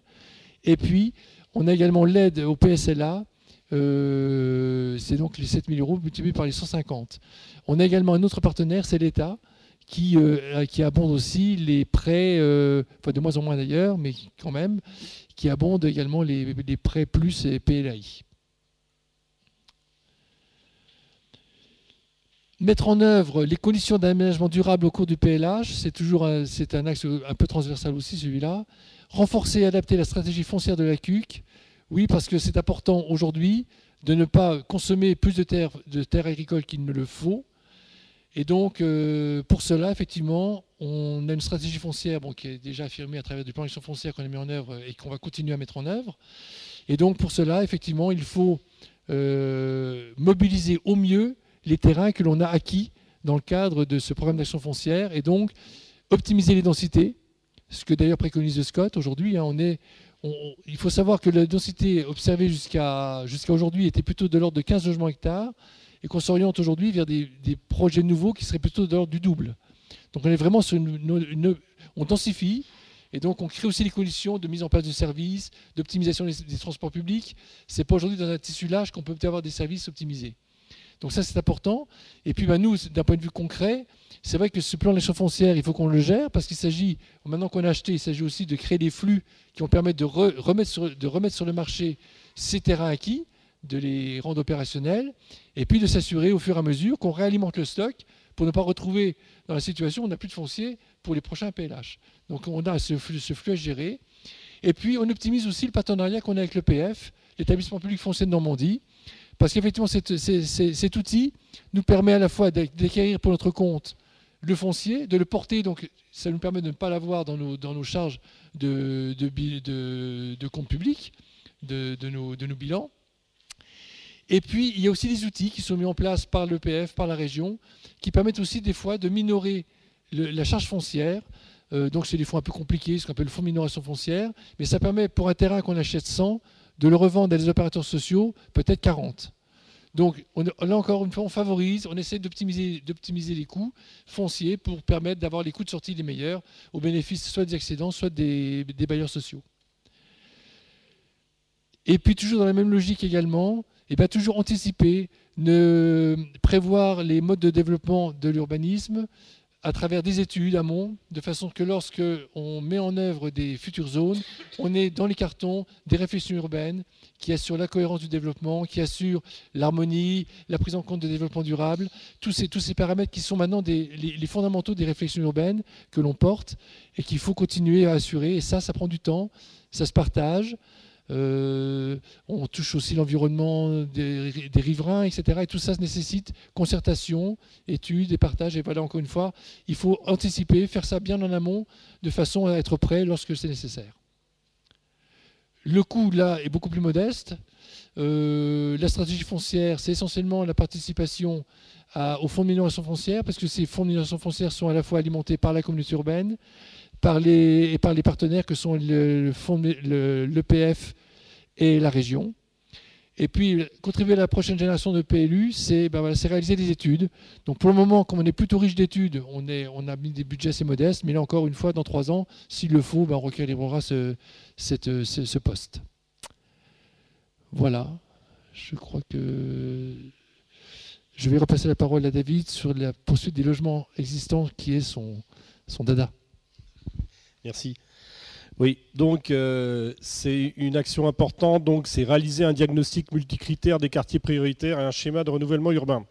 Et puis on a également l'aide au PSLA. C'est donc les 7 000 € multipliés par les 150. On a également un autre partenaire, c'est l'État, qui abonde aussi les prêts, enfin de moins en moins d'ailleurs, mais quand même, qui abonde également les prêts plus et PLAI. Mettre en œuvre les conditions d'aménagement durable au cours du PLH, c'est un axe un peu transversal aussi celui-là. Renforcer et adapter la stratégie foncière de la CUC, oui, parce que c'est important aujourd'hui de ne pas consommer plus de terres agricoles qu'il ne le faut. Et donc, pour cela, effectivement, on a une stratégie foncière qui est déjà affirmée à travers du plan d'action foncière qu'on a mis en œuvre et qu'on va continuer à mettre en œuvre. Et donc, pour cela, effectivement, il faut mobiliser au mieux les terrains que l'on a acquis dans le cadre de ce programme d'action foncière et donc optimiser les densités, ce que d'ailleurs préconise le SCOT aujourd'hui. Il faut savoir que la densité observée jusqu'à aujourd'hui était plutôt de l'ordre de 15 logements hectares et qu'on s'oriente aujourd'hui vers des projets nouveaux qui seraient plutôt de l'ordre du double. Donc on est vraiment sur on densifie et donc on crée aussi les conditions de mise en place de services, d'optimisation des transports publics. Ce n'est pas aujourd'hui dans un tissu large qu'on peut avoir des services optimisés. Donc ça c'est important. Et puis nous, d'un point de vue concret, c'est vrai que ce plan d'action foncière, il faut qu'on le gère parce qu'il s'agit, maintenant qu'on a acheté, il s'agit aussi de créer des flux qui vont permettre de remettre sur le marché ces terrains acquis, de les rendre opérationnels, et puis de s'assurer au fur et à mesure qu'on réalimente le stock pour ne pas retrouver dans la situation où on n'a plus de foncier pour les prochains PLH. Donc on a ce flux à gérer. Et puis on optimise aussi le partenariat qu'on a avec l'EPF, l'établissement public foncier de Normandie, parce qu'effectivement cet outil nous permet à la fois d'acquérir pour notre compte le foncier, de le porter, donc ça nous permet de ne pas l'avoir dans nos charges de compte public, de nos bilans. Et puis, il y a aussi des outils qui sont mis en place par l'EPF, par la région, qui permettent aussi des fois de minorer la charge foncière Donc c'est des fonds un peu compliqués, ce qu'on appelle le fonds de minoration foncière, mais ça permet pour un terrain qu'on achète 100 de le revendre à des opérateurs sociaux peut-être 40. Donc là encore une fois on favorise, on essaie d'optimiser les coûts fonciers pour permettre d'avoir les coûts de sortie les meilleurs au bénéfice soit des accédants, soit des bailleurs sociaux. Et puis toujours dans la même logique également, et bien toujours anticiper, prévoir les modes de développement de l'urbanisme à travers des études amont, de façon que lorsque on met en œuvre des futures zones, on ait dans les cartons des réflexions urbaines qui assurent la cohérence du développement, qui assurent l'harmonie, la prise en compte de développement durable, tous ces paramètres qui sont maintenant les fondamentaux des réflexions urbaines que l'on porte et qu'il faut continuer à assurer. Et ça prend du temps, ça se partage. On touche aussi l'environnement des riverains, etc. Et tout ça nécessite concertation, études et partage. Et voilà, encore une fois, il faut anticiper, faire ça bien en amont, de façon à être prêt lorsque c'est nécessaire. Le coût, là, est beaucoup plus modeste. La stratégie foncière, c'est essentiellement la participation au fonds de minoration foncière, parce que ces fonds de minoration foncière sont à la fois alimentés par la communauté urbaine, par les partenaires que sont l'EPF et la région. Et puis, contribuer à la prochaine génération de PLU, c'est réaliser des études. Donc pour le moment, comme on est plutôt riche d'études, on a mis des budgets assez modestes, mais là encore une fois, dans 3 ans, s'il le faut, on rééquilibrera ce poste. Voilà, je crois que je vais repasser la parole à David sur la poursuite des logements existants, qui est son dada. Merci. Oui, donc c'est une action importante, donc c'est réaliser un diagnostic multicritère des quartiers prioritaires et un schéma de renouvellement urbain.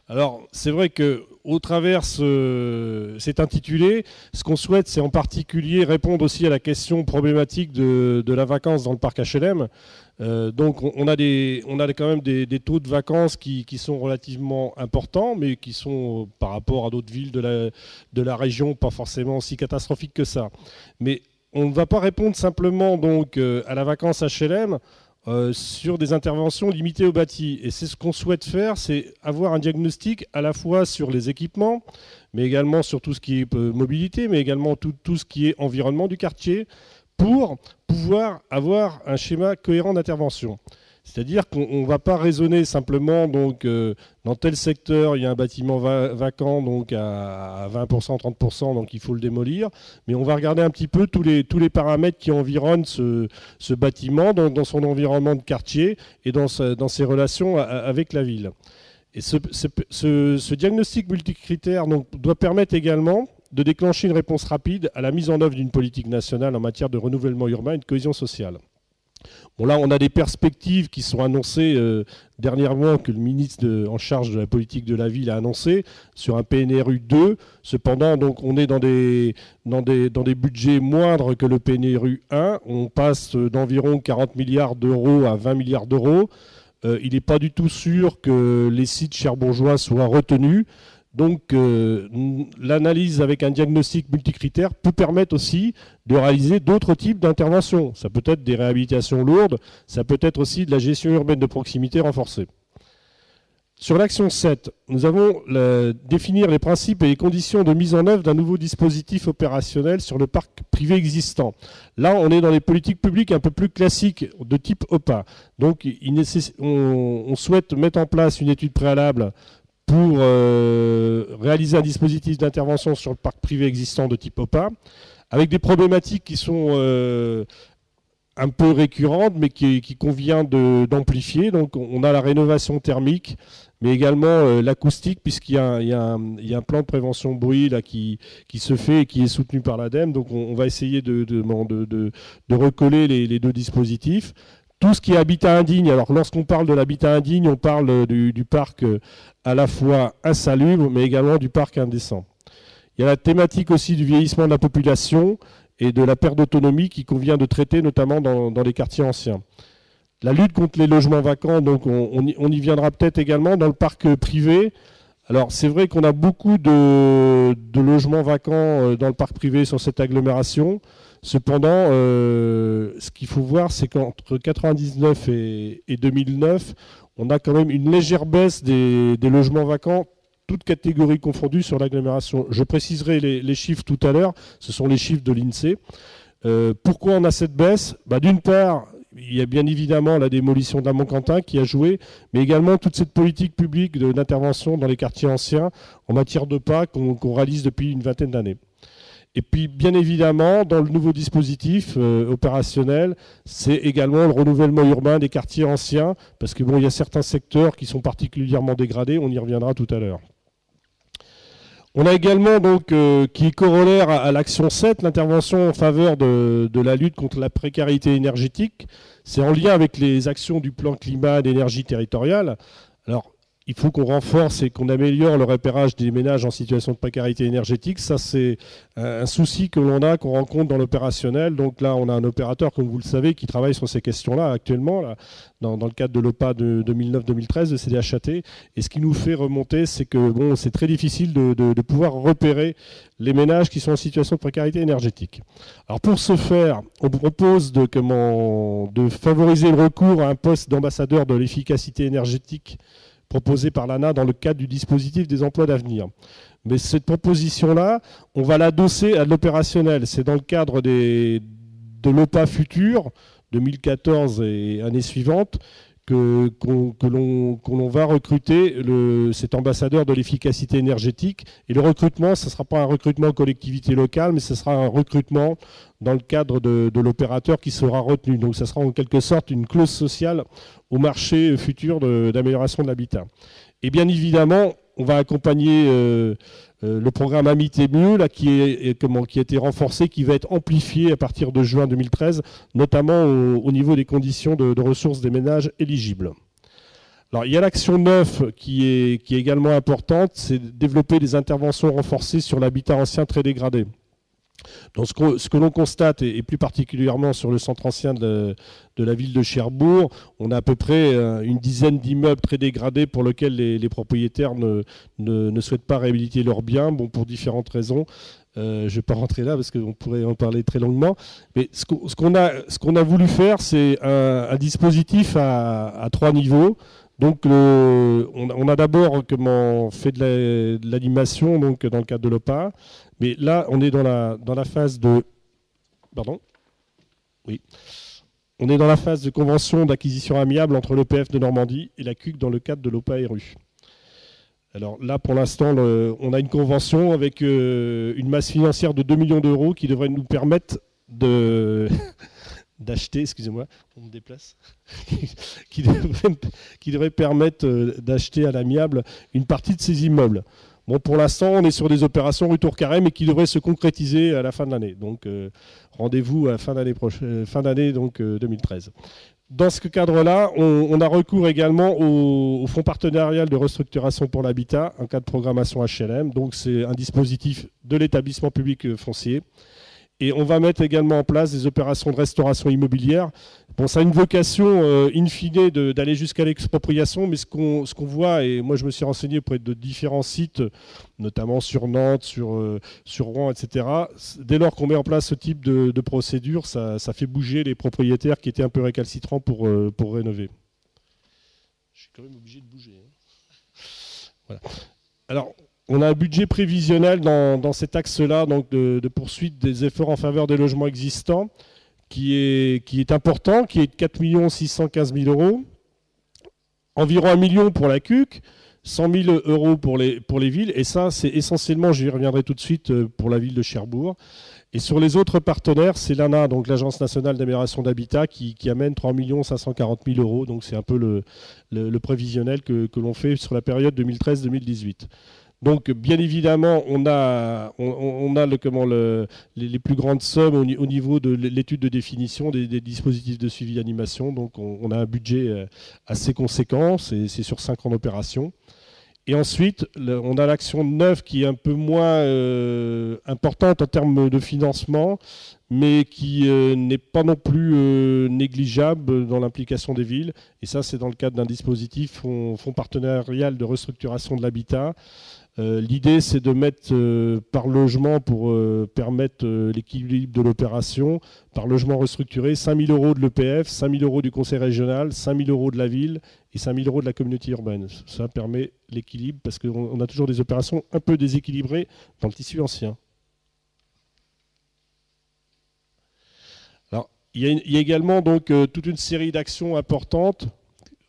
Alors, c'est vrai qu'au travers cet intitulé, ce qu'on souhaite, c'est en particulier répondre aussi à la question problématique de la vacance dans le parc HLM. Donc, on a quand même des taux de vacances qui sont relativement importants, mais qui sont, par rapport à d'autres villes de la région, pas forcément si catastrophiques que ça. Mais on ne va pas répondre simplement donc, à la vacance HLM, sur des interventions limitées au bâti. Et c'est ce qu'on souhaite faire, c'est avoir un diagnostic à la fois sur les équipements, mais également sur tout ce qui est mobilité, mais également tout ce qui est environnement du quartier, pour pouvoir avoir un schéma cohérent d'intervention. C'est-à-dire qu'on ne va pas raisonner simplement, donc, dans tel secteur, il y a un bâtiment vacant donc à 20%, 30%, donc il faut le démolir. Mais on va regarder un petit peu tous les paramètres qui environnent ce bâtiment dans son environnement de quartier et dans ses relations avec la ville. Et ce diagnostic multicritère donc, doit permettre également de déclencher une réponse rapide à la mise en œuvre d'une politique nationale en matière de renouvellement urbain et de cohésion sociale. Bon, là, on a des perspectives qui sont annoncées dernièrement, que le ministre en charge de la politique de la ville a annoncé, sur un PNRU 2. Cependant, donc, on est dans des budgets moindres que le PNRU 1. On passe d'environ 40 milliards d'euros à 20 milliards d'euros. Il n'est pas du tout sûr que les sites cherbourgeois soient retenus. Donc, l'analyse avec un diagnostic multicritère peut permettre aussi de réaliser d'autres types d'interventions. Ça peut être des réhabilitations lourdes, ça peut être aussi de la gestion urbaine de proximité renforcée. Sur l'action 7, nous avons définir les principes et les conditions de mise en œuvre d'un nouveau dispositif opérationnel sur le parc privé existant. Là, on est dans les politiques publiques un peu plus classiques de type OPA. Donc, on souhaite mettre en place une étude préalable pour réaliser un dispositif d'intervention sur le parc privé existant de type OPA, avec des problématiques qui sont un peu récurrentes, mais qui convient d'amplifier. Donc on a la rénovation thermique, mais également l'acoustique, puisqu'il y a un plan de prévention bruit là, qui se fait et qui est soutenu par l'ADEME. Donc on va essayer de recoller les deux dispositifs. Tout ce qui est habitat indigne, alors lorsqu'on parle de l'habitat indigne, on parle du parc à la fois insalubre, mais également du parc indécent. Il y a la thématique aussi du vieillissement de la population et de la perte d'autonomie qui convient de traiter, notamment dans les quartiers anciens. La lutte contre les logements vacants, donc on y viendra peut-être également dans le parc privé. Alors c'est vrai qu'on a beaucoup de logements vacants dans le parc privé sur cette agglomération. Cependant, ce qu'il faut voir, c'est qu'entre 1999 et 2009, on a quand même une légère baisse des logements vacants toutes catégories confondues sur l'agglomération. Je préciserai les chiffres tout à l'heure, ce sont les chiffres de l'INSEE. Pourquoi on a cette baisse? D'une part, il y a bien évidemment la démolition de la Mont-Quentin qui a joué, mais également toute cette politique publique d'intervention dans les quartiers anciens en matière de PA qu'on réalise depuis une vingtaine d'années. Et puis, bien évidemment, dans le nouveau dispositif opérationnel, c'est également le renouvellement urbain des quartiers anciens, parce que bon, il y a certains secteurs qui sont particulièrement dégradés, on y reviendra tout à l'heure. On a également, donc, qui est corollaire à l'action 7, l'intervention en faveur de la lutte contre la précarité énergétique. C'est en lien avec les actions du plan climat d'énergie territoriale. Alors, il faut qu'on renforce et qu'on améliore le repérage des ménages en situation de précarité énergétique. Ça, c'est un souci que l'on a, qu'on rencontre dans l'opérationnel. Donc là, on a un opérateur, comme vous le savez, qui travaille sur ces questions-là actuellement, là, dans le cadre de l'OPA de 2009-2013, de CDHAT. Et ce qui nous fait remonter, c'est que bon, c'est très difficile de pouvoir repérer les ménages qui sont en situation de précarité énergétique. Alors pour ce faire, on propose de favoriser le recours à un poste d'ambassadeur de l'efficacité énergétique proposé par l'ANA dans le cadre du dispositif des emplois d'avenir. Mais cette proposition-là, on va l'adosser à l'opérationnel. C'est dans le cadre de l'OPA futur, 2014 et années suivantes, que l'on va recruter cet ambassadeur de l'efficacité énergétique. Et le recrutement, ce ne sera pas un recrutement collectivité locale, mais ce sera un recrutement dans le cadre de l'opérateur qui sera retenu. Donc ça sera en quelque sorte une clause sociale au marché futur d'amélioration de l'habitat. Et bien évidemment, on va accompagner le programme Habiter Mieux, là, qui a été renforcé, qui va être amplifié à partir de juin 2013, notamment au niveau des conditions de ressources des ménages éligibles. Alors, il y a l'action 9 qui est également importante, c'est développer des interventions renforcées sur l'habitat ancien très dégradé. Donc, ce que l'on constate, et plus particulièrement sur le centre ancien de la ville de Cherbourg, on a à peu près une dizaine d'immeubles très dégradés pour lesquels les propriétaires ne souhaitent pas réhabiliter leurs biens, bon, pour différentes raisons. Je ne vais pas rentrer là parce qu'on pourrait en parler très longuement. Mais ce qu'on a voulu faire, c'est un dispositif à 3 niveaux. Donc, on a d'abord fait de l'animation dans le cadre de l'OPA. Mais là, on est dans la phase de... Pardon ? Oui. On est dans la phase de convention d'acquisition amiable entre l'EPF de Normandie et la CUC dans le cadre de l'OPA RU. Alors là, pour l'instant, on a une convention avec une masse financière de 2 millions d'euros qui devrait nous permettre d'acheter, excusez-moi, on me déplace, qui devrait permettre d'acheter à l'amiable une partie de ces immeubles. Bon, pour l'instant, on est sur des opérations retour carré, mais qui devraient se concrétiser à la fin de l'année. Donc, rendez-vous à fin d'année donc 2013. Dans ce cadre-là, on a recours également au Fonds partenarial de restructuration pour l'habitat, en cas de programmation HLM. Donc, c'est un dispositif de l'établissement public foncier. Et on va mettre également en place des opérations de restauration immobilière. Bon, ça a une vocation in fine d'aller jusqu'à l'expropriation, mais ce qu'on voit, et moi je me suis renseigné auprès de différents sites, notamment sur Nantes, sur Rouen, etc. Dès lors qu'on met en place ce type de procédure, ça fait bouger les propriétaires qui étaient un peu récalcitrants pour rénover. Je suis quand même obligé de bouger. Hein. Voilà. Alors, on a un budget prévisionnel dans cet axe-là, donc de poursuite des efforts en faveur des logements existants, qui est important, qui est de 4 615 000 euros, environ 1 million pour la CUC, 100 000 euros pour les villes, et ça, c'est essentiellement, j'y reviendrai tout de suite, pour la ville de Cherbourg. Et sur les autres partenaires, c'est l'ANA, donc l'Agence nationale d'amélioration d'habitat, qui amène 3 540 000 euros, donc c'est un peu le prévisionnel que l'on fait sur la période 2013-2018. Donc, bien évidemment, on a les plus grandes sommes au niveau de l'étude de définition des dispositifs de suivi d'animation. Donc, on a un budget assez conséquent, c'est sur 5 ans d'opération. Et ensuite, on a l'action 9 qui est un peu moins importante en termes de financement, mais qui n'est pas non plus négligeable dans l'implication des villes. Et ça, c'est dans le cadre d'un dispositif fonds partenarial de restructuration de l'habitat, L'idée, c'est de mettre par logement, pour permettre l'équilibre de l'opération, par logement restructuré, 5 000 € de l'EPF, 5 000 € du conseil régional, 5 000 € de la ville et 5 000 € de la communauté urbaine. Ça permet l'équilibre parce qu'on a toujours des opérations un peu déséquilibrées dans le tissu ancien. Alors, il y a également donc, toute une série d'actions importantes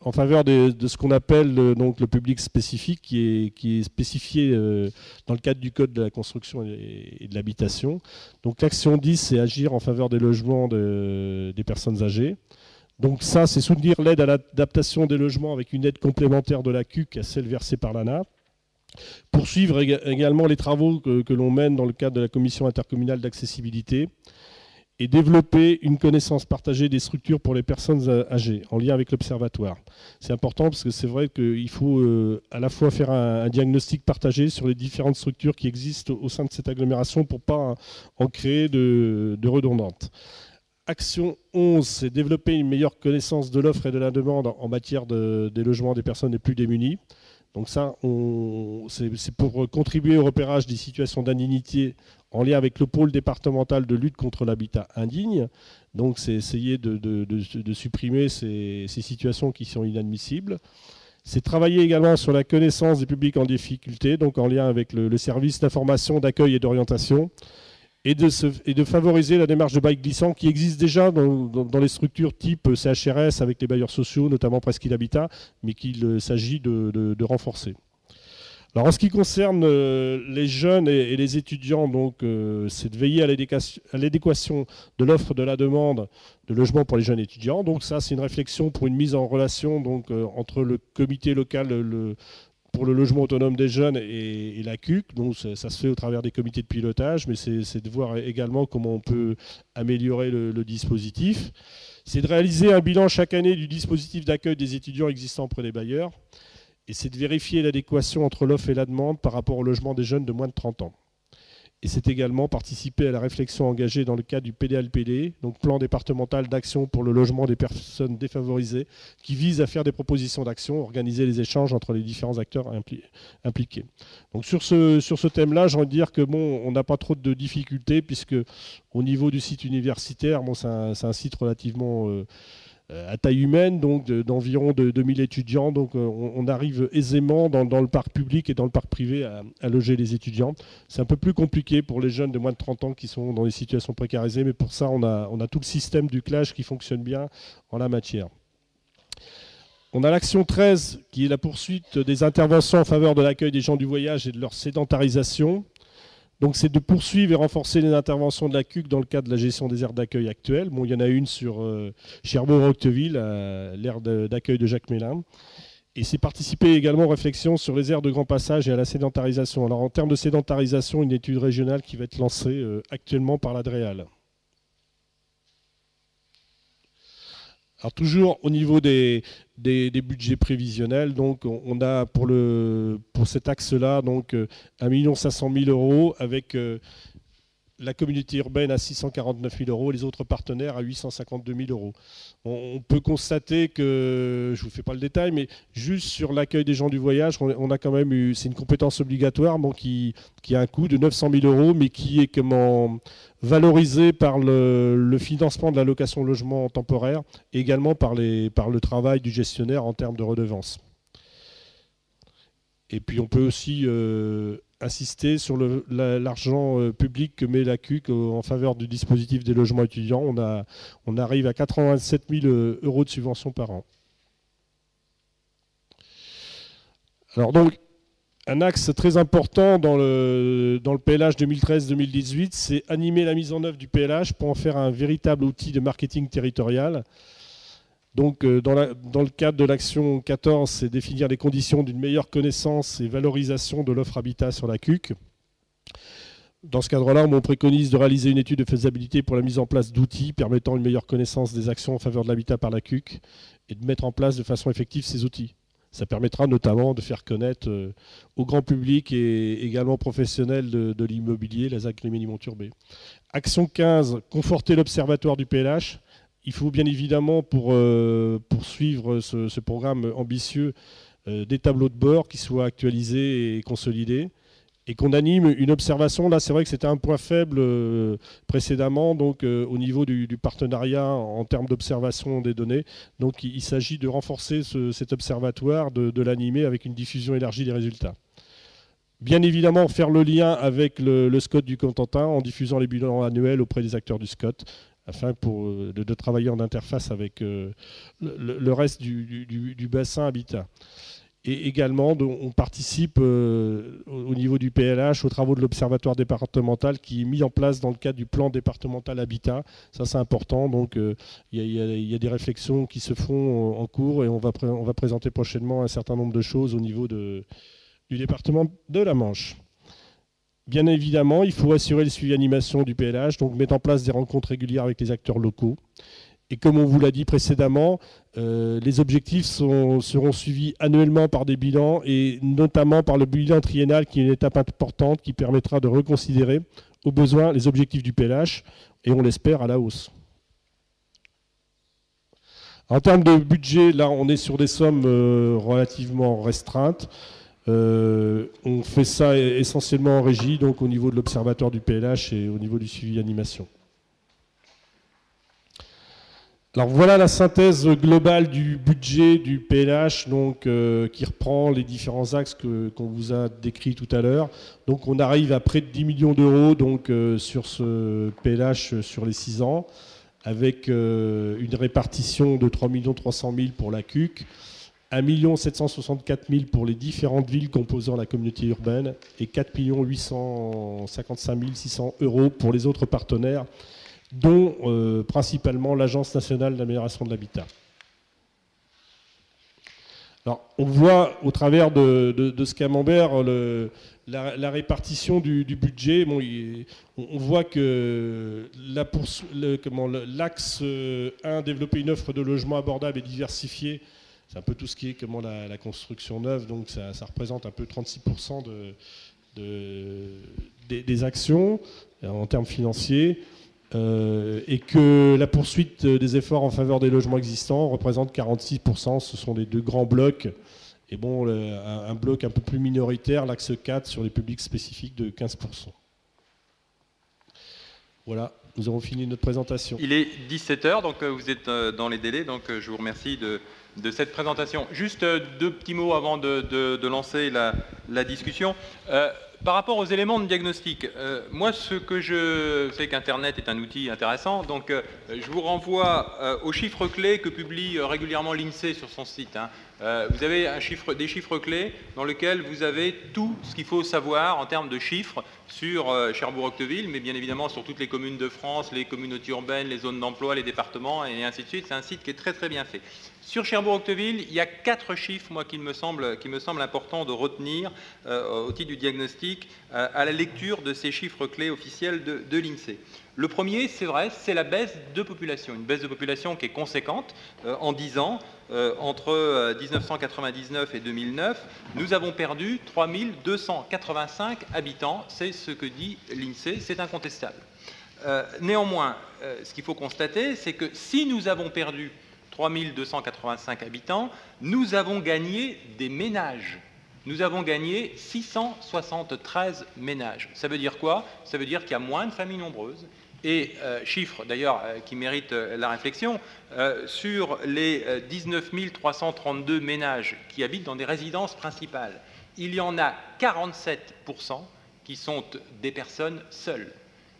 en faveur de ce qu'on appelle donc, le public spécifique, qui est spécifié dans le cadre du Code de la construction et de l'habitation. Donc l'action 10, c'est agir en faveur des logements des personnes âgées. Donc ça, c'est soutenir l'aide à l'adaptation des logements avec une aide complémentaire de la CUC à celle versée par l'ANA. Poursuivre également les travaux que l'on mène dans le cadre de la commission intercommunale d'accessibilité, et développer une connaissance partagée des structures pour les personnes âgées, en lien avec l'Observatoire. C'est important parce que c'est vrai qu'il faut à la fois faire un diagnostic partagé sur les différentes structures qui existent au sein de cette agglomération pour ne pas en créer de redondantes. Action 11, c'est développer une meilleure connaissance de l'offre et de la demande en matière des logements des personnes les plus démunies. Donc ça, c'est pour contribuer au repérage des situations d'indignité en lien avec le pôle départemental de lutte contre l'habitat indigne. Donc c'est essayer de supprimer ces situations qui sont inadmissibles. C'est travailler également sur la connaissance des publics en difficulté, donc en lien avec le service d'information, d'accueil et d'orientation, et de favoriser la démarche de bail glissant qui existe déjà dans les structures type CHRS avec les bailleurs sociaux, notamment Presqu'île Habitat, mais qu'il s'agit de renforcer. Alors en ce qui concerne les jeunes et les étudiants, c'est de veiller à l'adéquation de l'offre de la demande de logement pour les jeunes étudiants. Donc ça, c'est une réflexion pour une mise en relation entre le comité local pour le logement autonome des jeunes et la CUC. Donc ça se fait au travers des comités de pilotage, mais c'est de voir également comment on peut améliorer le dispositif. C'est de réaliser un bilan chaque année du dispositif d'accueil des étudiants existants auprès des bailleurs. Et c'est de vérifier l'adéquation entre l'offre et la demande par rapport au logement des jeunes de moins de 30 ans. Et c'est également participer à la réflexion engagée dans le cadre du PDLPD, donc plan départemental d'action pour le logement des personnes défavorisées, qui vise à faire des propositions d'action, organiser les échanges entre les différents acteurs impliqués. Donc sur ce thème-là, j'ai envie de dire que on n'a pas trop de difficultés, puisque au niveau du site universitaire, c'est un site relativement à taille humaine, donc d'environ 2000 étudiants. Donc on arrive aisément dans le parc public et dans le parc privé à loger les étudiants. C'est un peu plus compliqué pour les jeunes de moins de 30 ans qui sont dans des situations précarisées, mais pour ça on a tout le système du CLAGE qui fonctionne bien en la matière. On a l'action 13 qui est la poursuite des interventions en faveur de l'accueil des gens du voyage et de leur sédentarisation. Donc c'est de poursuivre et renforcer les interventions de la CUC dans le cadre de la gestion des aires d'accueil actuelles. Il y en a une sur Cherbourg-Octeville, l'aire d'accueil de Jacques Mélin. Et c'est participer également aux réflexions sur les aires de grand passage et à la sédentarisation. Alors en termes de sédentarisation, une étude régionale qui va être lancée actuellement par l'ADREAL. Alors toujours au niveau des budgets prévisionnels, donc on a pour cet axe-là 1 500 000 € avec la communauté urbaine à 649 000 € et les autres partenaires à 852 000 €. On peut constater que, je ne vous fais pas le détail, mais juste sur l'accueil des gens du voyage, on a quand même eu, c'est une compétence obligatoire qui a un coût de 900 000 €, mais qui est valorisé par le financement de la location de logement temporaire et également par le travail du gestionnaire en termes de redevances. Et puis on peut aussi insister sur l'argent public que met la CUC en faveur du dispositif des logements étudiants. On arrive à 87 000 € de subventions par an. Alors donc, un axe très important dans le PLH 2013-2018, c'est animer la mise en œuvre du PLH pour en faire un véritable outil de marketing territorial. Donc, dans le cadre de l'action 14, c'est définir les conditions d'une meilleure connaissance et valorisation de l'offre habitat sur la CUC. Dans ce cadre-là, on préconise de réaliser une étude de faisabilité pour la mise en place d'outils permettant une meilleure connaissance des actions en faveur de l'habitat par la CUC et de mettre en place de façon effective ces outils. Ça permettra notamment de faire connaître au grand public et également professionnels de l'immobilier, la ZAC Rimini-Monturbé. Action 15, conforter l'observatoire du PLH. Il faut bien évidemment, pour poursuivre ce programme ambitieux, des tableaux de bord qui soient actualisés et consolidés, et qu'on anime une observation. Là, c'est vrai que c'était un point faible précédemment, donc au niveau du partenariat en termes d'observation des données. Donc il s'agit de renforcer cet observatoire, de l'animer avec une diffusion élargie des résultats. Bien évidemment, faire le lien avec le SCOT du Cotentin en diffusant les bilans annuels auprès des acteurs du SCOT, afin de travailler en interface avec le reste du bassin habitat. Et également, on participe au niveau du PLH aux travaux de l'Observatoire départemental qui est mis en place dans le cadre du plan départemental habitat. Ça, c'est important. Donc, il y a des réflexions qui se font en cours et on va présenter prochainement un certain nombre de choses au niveau du département de la Manche. Bien évidemment, il faut assurer le suivi animation du PLH, donc mettre en place des rencontres régulières avec les acteurs locaux. Et comme on vous l'a dit précédemment, les objectifs seront suivis annuellement par des bilans et notamment par le bilan triennal qui est une étape importante qui permettra de reconsidérer au besoin les objectifs du PLH et on l'espère à la hausse. En termes de budget, là on est sur des sommes relativement restreintes. On fait ça essentiellement en régie, donc au niveau de l'observatoire du PLH et au niveau du suivi animation. Alors voilà la synthèse globale du budget du PLH, donc, qui reprend les différents axes qu'on vous a décrits tout à l'heure. Donc on arrive à près de 10 millions d'euros donc, sur ce PLH sur les 6 ans, avec une répartition de 3 300 000 pour la CUC, 1 764 000 pour les différentes villes composant la communauté urbaine et 4 855 600 euros pour les autres partenaires, dont principalement l'Agence nationale d'amélioration de l'habitat. Alors, on voit au travers de ce camembert la répartition du budget. Bon, on voit que l'axe 1, développer une offre de logement abordable et diversifiée, c'est un peu tout ce qui est la construction neuve, donc ça représente un peu 36% des actions en termes financiers. Et que la poursuite des efforts en faveur des logements existants représente 46%. Ce sont les deux grands blocs. Et bon, un bloc un peu plus minoritaire, l'axe 4, sur les publics spécifiques de 15%. Voilà, nous avons fini notre présentation. Il est 17h, donc vous êtes dans les délais, donc je vous remercie de cette présentation. Juste deux petits mots avant de lancer la discussion. Par rapport aux éléments de diagnostic, moi, vous savez qu'Internet est un outil intéressant, donc je vous renvoie aux chiffres clés que publie régulièrement l'INSEE sur son site. Vous avez des chiffres clés dans lesquels vous avez tout ce qu'il faut savoir en termes de chiffres sur Cherbourg-Octeville, mais bien évidemment sur toutes les communes de France, les communautés urbaines, les zones d'emploi, les départements, et ainsi de suite. C'est un site qui est très très bien fait. Sur Cherbourg-Octeville, il y a 4 chiffres, moi, qui me semble important de retenir au titre du diagnostic à la lecture de ces chiffres clés officiels de l'INSEE. Le premier, c'est vrai, c'est la baisse de population. Une baisse de population qui est conséquente en 10 ans. Entre 1999 et 2009, nous avons perdu 3 285 habitants. C'est ce que dit l'INSEE, c'est incontestable. Néanmoins, ce qu'il faut constater, c'est que si nous avons perdu 3 285 habitants, nous avons gagné des ménages. Nous avons gagné 673 ménages. Ça veut dire quoi? Ça veut dire qu'il y a moins de familles nombreuses. Et chiffre d'ailleurs qui mérite la réflexion, sur les 19 332 ménages qui habitent dans des résidences principales, il y en a 47% qui sont des personnes seules.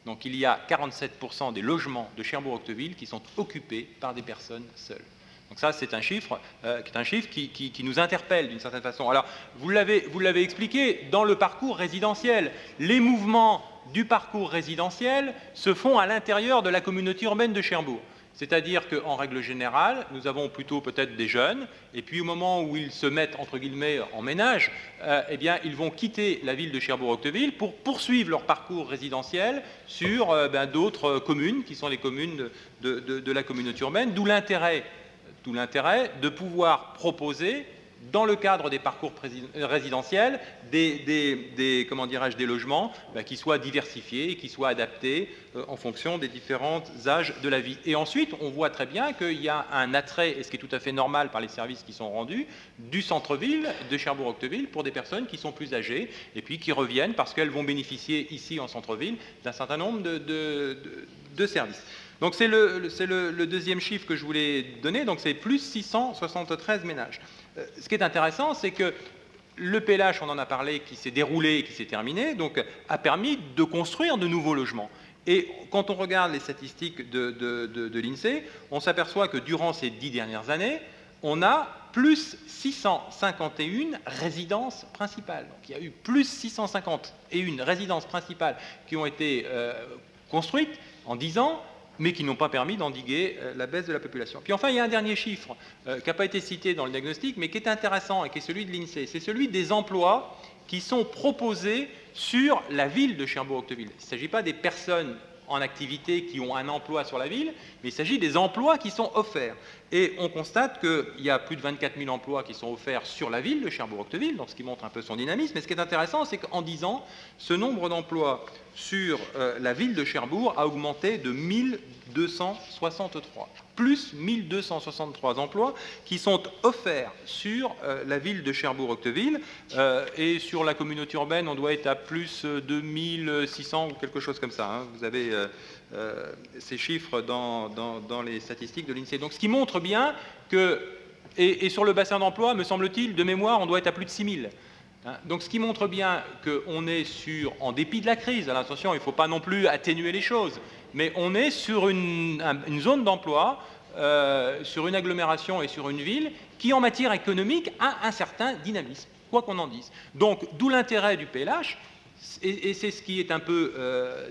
Donc il y a 47% des logements de Cherbourg-Octeville qui sont occupés par des personnes seules. Donc ça, c'est un chiffre qui nous interpelle d'une certaine façon. Alors, vous l'avez expliqué, dans le parcours résidentiel, les mouvements du parcours résidentiel se font à l'intérieur de la communauté urbaine de Cherbourg. C'est-à-dire qu'en règle générale, nous avons plutôt peut-être des jeunes, et puis au moment où ils se mettent, entre guillemets, en ménage, eh bien, ils vont quitter la ville de Cherbourg-Octeville pour poursuivre leur parcours résidentiel sur d'autres communes, qui sont les communes de la communauté urbaine, d'où l'intérêt de pouvoir proposer dans le cadre des parcours résidentiels, comment dirais-je, des logements qui soient diversifiés et qui soient adaptés en fonction des différents âges de la vie. Et ensuite, on voit très bien qu'il y a un attrait, et ce qui est tout à fait normal par les services qui sont rendus, du centre-ville de Cherbourg-Octeville pour des personnes qui sont plus âgées et puis qui reviennent parce qu'elles vont bénéficier ici en centre-ville d'un certain nombre de services. Donc c'est le deuxième chiffre que je voulais donner, donc c'est plus 673 ménages. Ce qui est intéressant, c'est que le PLH, on en a parlé, qui s'est déroulé et qui s'est terminé, donc a permis de construire de nouveaux logements. Et quand on regarde les statistiques de l'INSEE, on s'aperçoit que durant ces 10 dernières années, on a plus 651 résidences principales. Donc il y a eu plus 651 résidences principales qui ont été construites en 10 ans, mais qui n'ont pas permis d'endiguer la baisse de la population. Puis enfin, il y a un dernier chiffre qui n'a pas été cité dans le diagnostic, mais qui est intéressant et qui est celui de l'INSEE. C'est celui des emplois qui sont proposés sur la ville de Cherbourg-Octeville. Il ne s'agit pas des personnes en activité qui ont un emploi sur la ville, mais il s'agit des emplois qui sont offerts. Et on constate qu'il y a plus de 24 000 emplois qui sont offerts sur la ville de Cherbourg-Octeville, donc ce qui montre un peu son dynamisme. Mais ce qui est intéressant, c'est qu'en 10 ans, ce nombre d'emplois sur la ville de Cherbourg a augmenté de 1263. Plus 1263 emplois qui sont offerts sur la ville de Cherbourg-Octeville. Et sur la communauté urbaine, on doit être à plus de 1600 ou quelque chose comme ça. Hein. Vous avez ces chiffres dans les statistiques de l'INSEE. Donc ce qui montre bien que, et sur le bassin d'emploi, me semble-t-il, de mémoire, on doit être à plus de 6000. Donc ce qui montre bien qu'on est en dépit de la crise, alors attention, il ne faut pas non plus atténuer les choses, mais on est sur une zone d'emploi, sur une agglomération et sur une ville qui, en matière économique, a un certain dynamisme, quoi qu'on en dise. Donc d'où l'intérêt du PLH, et c'est ce qui est un peu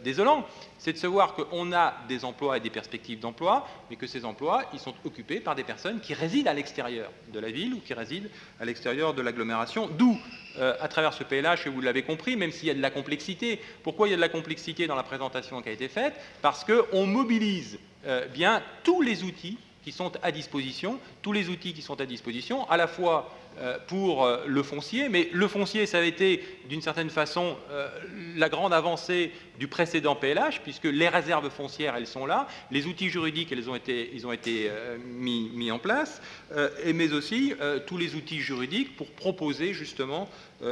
désolant, c'est de se voir qu'on a des emplois et des perspectives d'emploi, mais que ces emplois, ils sont occupés par des personnes qui résident à l'extérieur de la ville ou qui résident à l'extérieur de l'agglomération. D'où, à travers ce PLH, et vous l'avez compris, même s'il y a de la complexité. Pourquoi il y a de la complexité dans la présentation qui a été faite? Parce qu'on mobilise bien tous les outils qui sont à disposition, à la fois pour le foncier, mais le foncier, ça a été d'une certaine façon la grande avancée du précédent PLH, puisque les réserves foncières, elles sont là, les outils juridiques, ils ont été mis en place, mais aussi tous les outils juridiques pour proposer justement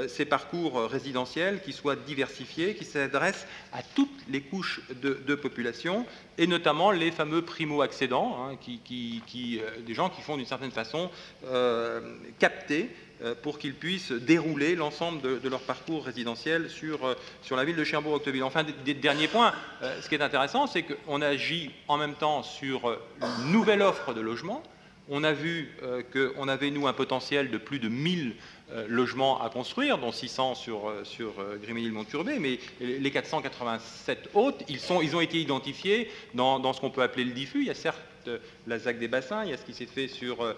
ces parcours résidentiels qui soient diversifiés, qui s'adressent à toutes les couches de population, et notamment les fameux primo-accédants, hein, des gens qui font d'une certaine façon capter pour qu'ils puissent dérouler l'ensemble de leur parcours résidentiel sur la ville de Cherbourg-Octeville. Enfin, dernier point, ce qui est intéressant, c'est qu'on agit en même temps sur une nouvelle offre de logement. On a vu qu'on avait, nous, un potentiel de plus de 1000 logements à construire, dont 600 sur Grimilly-le-Mont-Turbet, mais les 487 autres, ils ont été identifiés dans ce qu'on peut appeler le diffus. Il y a certes la ZAC des bassins, il y a ce qui s'est fait sur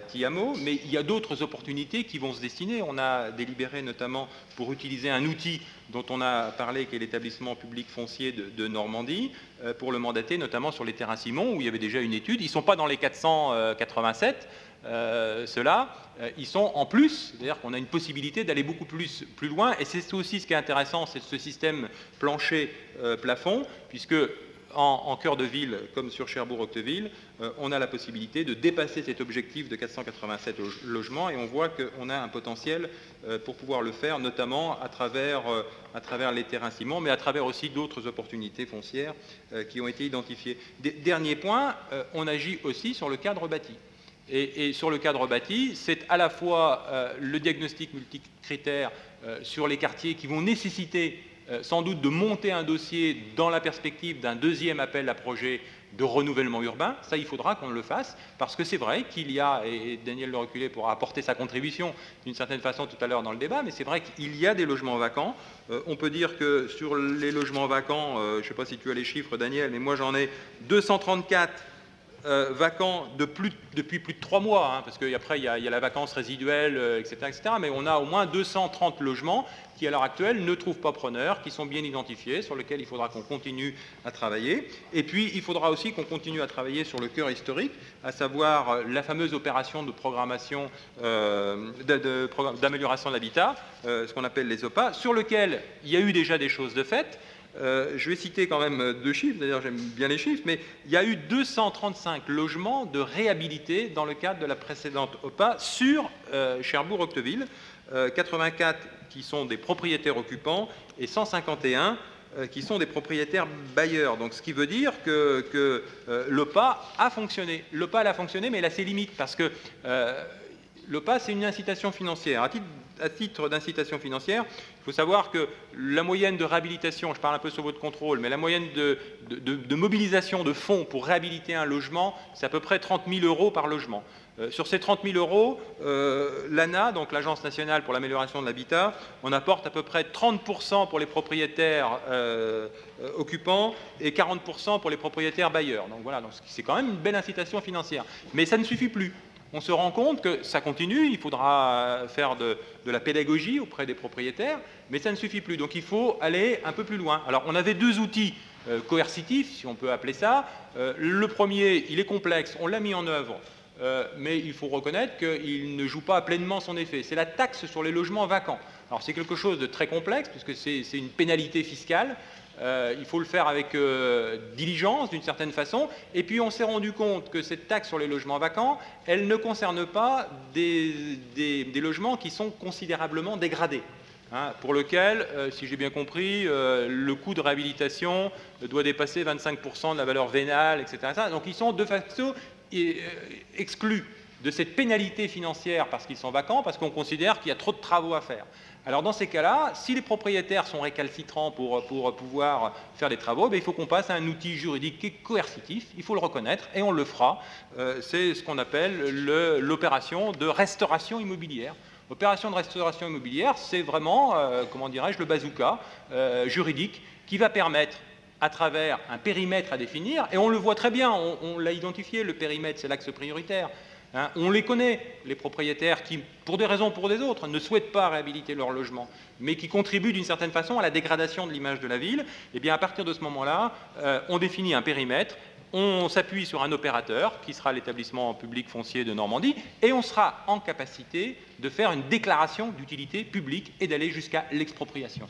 Tiamo, mais il y a d'autres opportunités qui vont se destiner. On a délibéré notamment pour utiliser un outil dont on a parlé, qui est l'établissement public foncier de Normandie, pour le mandater notamment sur les terrains Simon, où il y avait déjà une étude. Ils ne sont pas dans les 487, ceux-là, ils sont en plus, c'est-à-dire qu'on a une possibilité d'aller beaucoup plus loin, et c'est aussi ce qui est intéressant, c'est ce système plancher-plafond, puisque en cœur de ville, comme sur Cherbourg-Octeville, on a la possibilité de dépasser cet objectif de 487 logements, et on voit qu'on a un potentiel pour pouvoir le faire, notamment à travers les terrains Simon, mais à travers aussi d'autres opportunités foncières qui ont été identifiées. Dernier point, on agit aussi sur le cadre bâti. Et sur le cadre bâti, c'est à la fois le diagnostic multicritère sur les quartiers qui vont nécessiter sans doute de monter un dossier dans la perspective d'un deuxième appel à projet de renouvellement urbain. Ça, il faudra qu'on le fasse, parce que c'est vrai qu'il y a, et Daniel Le Reculé pourra apporter sa contribution d'une certaine façon tout à l'heure dans le débat, mais c'est vrai qu'il y a des logements vacants. On peut dire que sur les logements vacants, je ne sais pas si tu as les chiffres, Daniel, mais moi j'en ai 234 vacants depuis plus de 3 mois, hein, parce qu'après il y a la vacance résiduelle, etc., etc., mais on a au moins 230 logements qui à l'heure actuelle ne trouvent pas preneur, qui sont bien identifiés, sur lesquels il faudra qu'on continue à travailler. Et puis il faudra aussi qu'on continue à travailler sur le cœur historique, à savoir la fameuse opération de programmation d'amélioration de l'habitat, ce qu'on appelle les OPA, sur lequel il y a eu déjà des choses de fait. Je vais citer quand même 2 chiffres, d'ailleurs j'aime bien les chiffres, mais il y a eu 235 logements de réhabilité dans le cadre de la précédente OPA sur Cherbourg-Octeville, 84 qui sont des propriétaires occupants et 151 qui sont des propriétaires bailleurs. Donc ce qui veut dire que l'OPA a fonctionné. L'OPA a fonctionné, mais elle a ses limites, parce que l'OPA, c'est une incitation financière. À titre d'incitation financière, il faut savoir que la moyenne de réhabilitation, je parle un peu sur votre contrôle, mais la moyenne de mobilisation de fonds pour réhabiliter un logement, c'est à peu près 30 000 € par logement. Sur ces 30 000 €, l'ANA, donc l'Agence nationale pour l'amélioration de l'habitat, on apporte à peu près 30% pour les propriétaires occupants et 40% pour les propriétaires bailleurs. Donc voilà, c'est quand même une belle incitation financière. Mais ça ne suffit plus. On se rend compte que ça continue, il faudra faire de la pédagogie auprès des propriétaires, mais ça ne suffit plus. Donc il faut aller un peu plus loin. Alors on avait 2 outils coercitifs, si on peut appeler ça. Le premier, il est complexe, on l'a mis en œuvre, mais il faut reconnaître qu'il ne joue pas pleinement son effet. C'est la taxe sur les logements vacants. Alors c'est quelque chose de très complexe, puisque c'est une pénalité fiscale. Il faut le faire avec diligence, d'une certaine façon. Et puis on s'est rendu compte que cette taxe sur les logements vacants, elle ne concerne pas des logements qui sont considérablement dégradés, hein, pour lequel, si j'ai bien compris, le coût de réhabilitation doit dépasser 25% de la valeur vénale, etc. Donc ils sont de facto exclus de cette pénalité financière parce qu'ils sont vacants, parce qu'on considère qu'il y a trop de travaux à faire. Alors dans ces cas-là, si les propriétaires sont récalcitrants pour pouvoir faire des travaux, il faut qu'on passe à un outil juridique qui est coercitif, il faut le reconnaître, et on le fera. C'est ce qu'on appelle l'opération de restauration immobilière. L'opération de restauration immobilière, c'est vraiment, comment dirais-je, le bazooka juridique qui va permettre, à travers un périmètre à définir, et on le voit très bien, on l'a identifié, le périmètre, c'est l'axe prioritaire. Hein, on les connaît, les propriétaires qui, pour des raisons ou pour des autres, ne souhaitent pas réhabiliter leur logement, mais qui contribuent d'une certaine façon à la dégradation de l'image de la ville. Et bien à partir de ce moment-là, on définit un périmètre, on s'appuie sur un opérateur, qui sera l'établissement public foncier de Normandie, et on sera en capacité de faire une déclaration d'utilité publique et d'aller jusqu'à l'expropriation,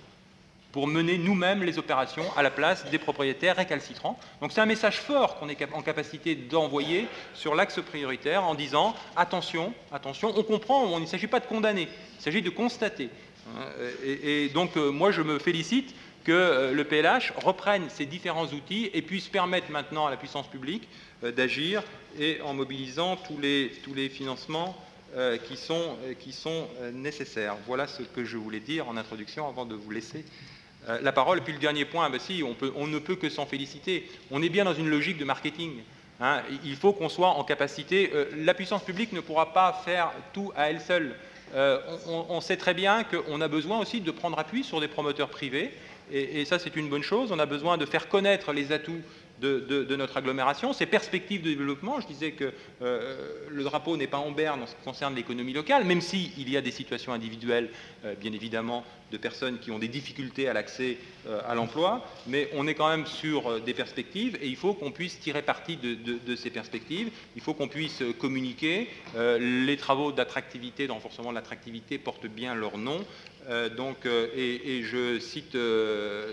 pour mener nous-mêmes les opérations à la place des propriétaires récalcitrants. Donc c'est un message fort qu'on est en capacité d'envoyer sur l'axe prioritaire en disant « attention, attention, on comprend, il ne s'agit pas de condamner, il s'agit de constater ». Et donc moi je me félicite que le PLH reprenne ces différents outils et puisse permettre maintenant à la puissance publique d'agir, et en mobilisant tous les financements qui sont nécessaires. Voilà ce que je voulais dire en introduction avant de vous laisser la parole. Et puis le dernier point, on ne peut que s'en féliciter. On est bien dans une logique de marketing. Hein. Il faut qu'on soit en capacité. La puissance publique ne pourra pas faire tout à elle seule. On sait très bien qu'on a besoin aussi de prendre appui sur des promoteurs privés. Et ça, c'est une bonne chose. On a besoin de faire connaître les atouts de notre agglomération, ses perspectives de développement. Je disais que le drapeau n'est pas en berne en ce qui concerne l'économie locale, même s'il y a des situations individuelles, bien évidemment, de personnes qui ont des difficultés à l'accès à l'emploi, mais on est quand même sur des perspectives, et il faut qu'on puisse tirer parti de ces perspectives. Il faut qu'on puisse communiquer. Les travaux d'attractivité, de renforcement de l'attractivité portent bien leur nom. Et je cite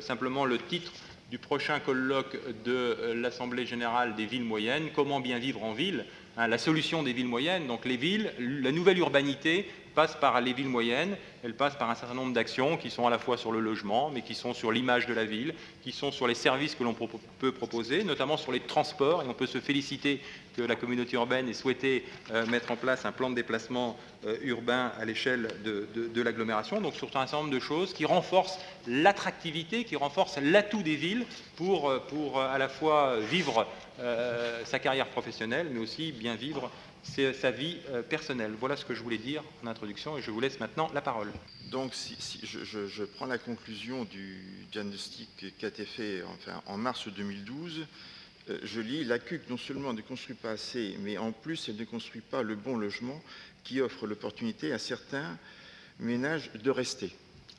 simplement le titre du prochain colloque de l'Assemblée générale des villes moyennes, comment bien vivre en ville, hein, la solution des villes moyennes. Donc les villes, la nouvelle urbanité passe par les villes moyennes, elle passe par un certain nombre d'actions qui sont à la fois sur le logement, mais qui sont sur l'image de la ville, qui sont sur les services que l'on peut proposer, notamment sur les transports, et on peut se féliciter que la communauté urbaine ait souhaité mettre en place un plan de déplacement urbain à l'échelle de l'agglomération, donc sur un certain nombre de choses qui renforcent l'attractivité, qui renforcent l'atout des villes pour à la fois vivre sa carrière professionnelle, mais aussi bien vivre sa vie personnelle. Voilà ce que je voulais dire en introduction, et je vous laisse maintenant la parole. Donc, si je prends la conclusion du diagnostic qui a été fait en mars 2012, je lis, la CUC non seulement ne construit pas assez, mais en plus elle ne construit pas le bon logement qui offre l'opportunité à certains ménages de rester.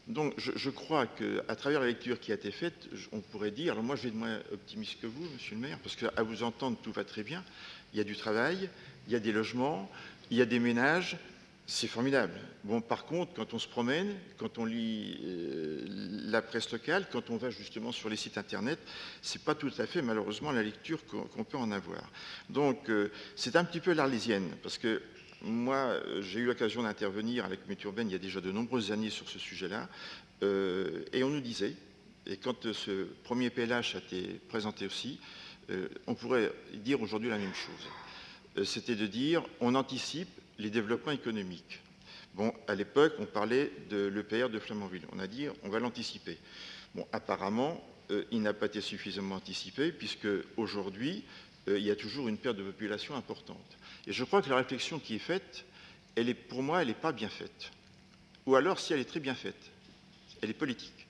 Donc je crois qu'à travers la lecture qui a été faite, on pourrait dire, alors moi je vais être moins optimiste que vous, monsieur le maire, parce qu'à vous entendre tout va très bien, il y a du travail, il y a des logements, il y a des ménages, c'est formidable. Bon, par contre, quand on se promène, quand on lit la presse locale, quand on va justement sur les sites internet, c'est pas tout à fait malheureusement la lecture qu'on peut en avoir. Donc c'est un petit peu l'arlésienne, parce que moi, j'ai eu l'occasion d'intervenir à la communauté urbaine il y a déjà de nombreuses années sur ce sujet-là, et on nous disait, et quand ce premier PLH a été présenté aussi, on pourrait dire aujourd'hui la même chose. C'était de dire, on anticipe les développements économiques. Bon, à l'époque, on parlait de l'EPR de Flamanville. On a dit, on va l'anticiper. Bon, apparemment, il n'a pas été suffisamment anticipé, puisque aujourd'hui, il y a toujours une perte de population importante. Et je crois que la réflexion qui est faite, pour moi, elle n'est pas bien faite. Ou alors, si elle est très bien faite, elle est politique.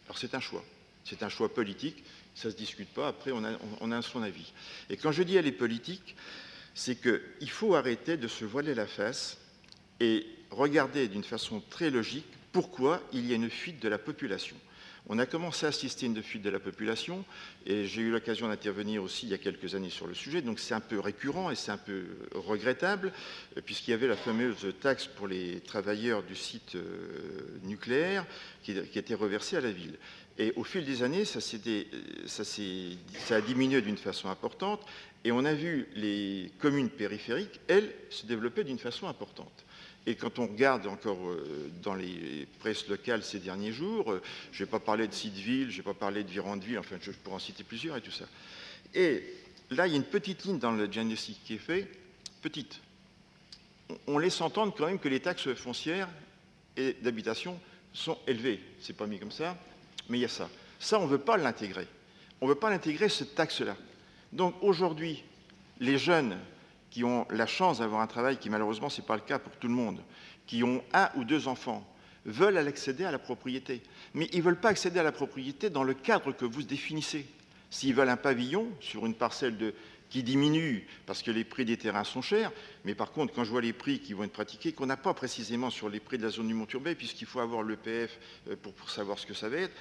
Alors c'est un choix. C'est un choix politique, ça ne se discute pas, après on a son avis. Et quand je dis elle est politique, c'est qu'il faut arrêter de se voiler la face et regarder d'une façon très logique pourquoi il y a une fuite de la population. On a commencé à assister à une fuite de la population, et j'ai eu l'occasion d'intervenir aussi il y a quelques années sur le sujet, donc c'est un peu récurrent et c'est un peu regrettable, puisqu'il y avait la fameuse taxe pour les travailleurs du site nucléaire qui était reversée à la ville. Et au fil des années, ça a diminué d'une façon importante, et on a vu les communes périphériques, elles, se développer d'une façon importante. Et quand on regarde encore dans les presses locales ces derniers jours, je ne vais pas parler de Sitteville, je ne vais pas parler de Virandeville, enfin je pourrais en citer plusieurs et tout ça. Et là, il y a une petite ligne dans le diagnostic qui est fait, petite. On laisse entendre quand même que les taxes foncières et d'habitation sont élevées. Ce n'est pas mis comme ça, mais il y a ça. Ça, on ne veut pas l'intégrer. On ne veut pas l'intégrer, cette taxe-là. Donc aujourd'hui, les jeunes qui ont la chance d'avoir un travail, qui malheureusement ce n'est pas le cas pour tout le monde, qui ont 1 ou 2 enfants, veulent accéder à la propriété. Mais ils ne veulent pas accéder à la propriété dans le cadre que vous définissez. S'ils veulent un pavillon sur une parcelle qui diminue parce que les prix des terrains sont chers, mais par contre, quand je vois les prix qui vont être pratiqués, qu'on n'a pas précisément sur les prix de la zone du Mont-Turbet, puisqu'il faut avoir l'EPF pour savoir ce que ça va être,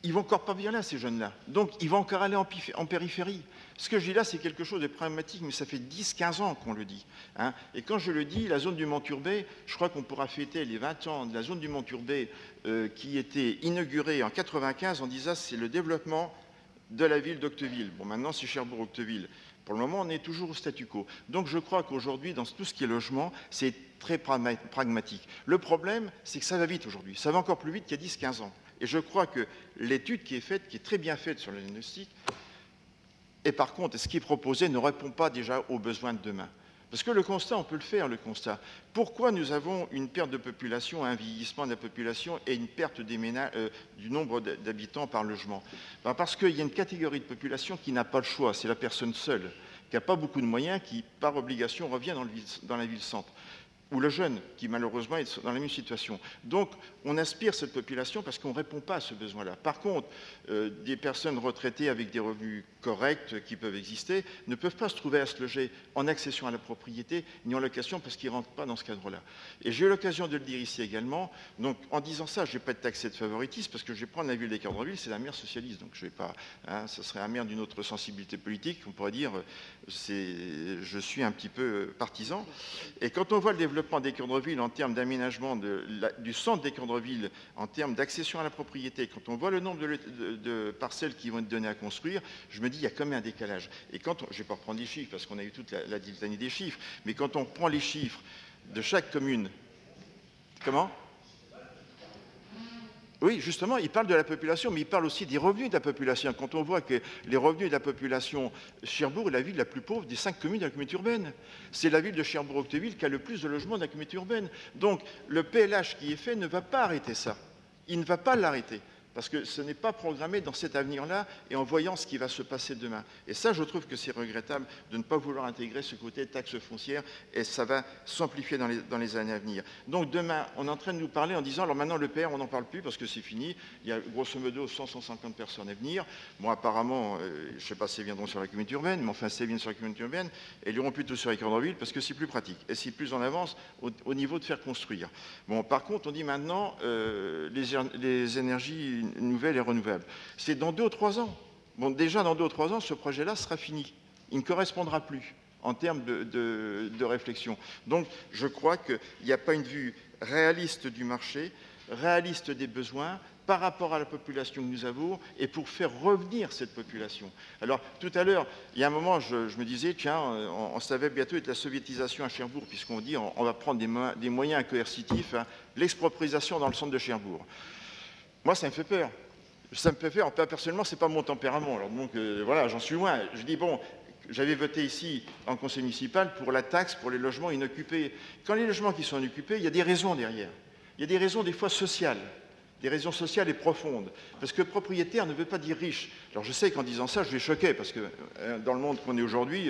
ils vont encore pas bien là, ces jeunes-là. Donc, ils vont encore aller en périphérie. Ce que je dis là, c'est quelque chose de pragmatique, mais ça fait 10-15 ans qu'on le dit. Hein. Et quand je le dis, la zone du Mont-Turbet, je crois qu'on pourra fêter les 20 ans de la zone du Mont-Turbet qui était inaugurée en 1995 en disant c'est le développement de la ville d'Octeville. Bon, maintenant, c'est Cherbourg-Octeville. Pour le moment, on est toujours au statu quo. Donc, je crois qu'aujourd'hui, dans tout ce qui est logement, c'est très pragmatique. Le problème, c'est que ça va vite aujourd'hui. Ça va encore plus vite qu'il y a 10-15 ans. Et je crois que l'étude qui est faite, qui est très bien faite sur le diagnostic, et par contre, ce qui est proposé ne répond pas déjà aux besoins de demain. Parce que le constat, on peut le faire, le constat. Pourquoi nous avons une perte de population, un vieillissement de la population et une perte du nombre d'habitants par logement? Ben parce qu'il y a une catégorie de population qui n'a pas le choix, c'est la personne seule, qui n'a pas beaucoup de moyens, qui par obligation revient dans la ville-centre. Ou le jeune, qui malheureusement est dans la même situation. Donc, on aspire cette population parce qu'on ne répond pas à ce besoin-là. Par contre, des personnes retraitées avec des revenus corrects qui peuvent exister ne peuvent pas se trouver à se loger en accession à la propriété ni en location parce qu'ils ne rentrent pas dans ce cadre-là. Et j'ai eu l'occasion de le dire ici également. Donc, en disant ça, je ne vais pas être taxé de favoritisme parce que je vais prendre la ville d'Équeurdreville, c'est la maire socialiste. Donc, je ne vais pas... Hein, ce serait un maire d'une autre sensibilité politique. On pourrait dire, je suis un petit peu partisan. Et quand on voit le développement d'Équeurdreville en termes d'aménagement du centre d'Équeurdreville, en termes d'accession à la propriété, quand on voit le nombre de parcelles qui vont être données à construire, je me dis, il y a quand même un décalage. Et quand je ne vais pas reprendre les chiffres, parce qu'on a eu toute la litanie des chiffres, mais quand on prend les chiffres de chaque commune... Comment ? Oui, justement, il parle de la population, mais il parle aussi des revenus de la population. Quand on voit que les revenus de la population, Cherbourg est la ville la plus pauvre des 5 communes de la communauté urbaine. C'est la ville de Cherbourg-Octeville qui a le plus de logements de la communauté urbaine. Donc, le PLH qui est fait ne va pas arrêter ça. Il ne va pas l'arrêter. Parce que ce n'est pas programmé dans cet avenir-là et en voyant ce qui va se passer demain. Et ça, je trouve que c'est regrettable de ne pas vouloir intégrer ce côté taxe foncière et ça va s'amplifier dans les années à venir. Donc demain, on est en train de nous parler en disant, alors maintenant le PR, on n'en parle plus parce que c'est fini. Il y a grosso modo 100-150 personnes à venir. Bon, apparemment, je ne sais pas si elles viendront sur la communauté urbaine, mais enfin, si elles viennent sur la communauté urbaine, elles iront plutôt sur les cœurs de ville parce que c'est plus pratique et c'est plus en avance au niveau de faire construire. Bon, par contre, on dit maintenant les énergies nouvelles et renouvelables. C'est dans 2 ou 3 ans. Bon, déjà, dans 2 ou 3 ans, ce projet-là sera fini. Il ne correspondra plus en termes de réflexion. Donc, je crois qu'il n'y a pas une vue réaliste du marché, réaliste des besoins, par rapport à la population que nous avons et pour faire revenir cette population. Alors, tout à l'heure, il y a un moment, je me disais, tiens, on savait bientôt être la soviétisation à Cherbourg, puisqu'on dit on va prendre des moyens coercitifs, hein, l'expropriation dans le centre de Cherbourg. Moi, ça me fait peur. Ça me fait peur. Personnellement, ce n'est pas mon tempérament. Alors, donc, voilà, j'en suis loin. Je dis, bon, j'avais voté ici, en conseil municipal, pour la taxe pour les logements inoccupés. Quand les logements qui sont inoccupés, il y a des raisons derrière. Il y a des raisons, des fois, sociales. Des raisons sociales et profondes. Parce que propriétaire ne veut pas dire riche. Alors je sais qu'en disant ça, je vais choquer, parce que dans le monde qu'on est aujourd'hui,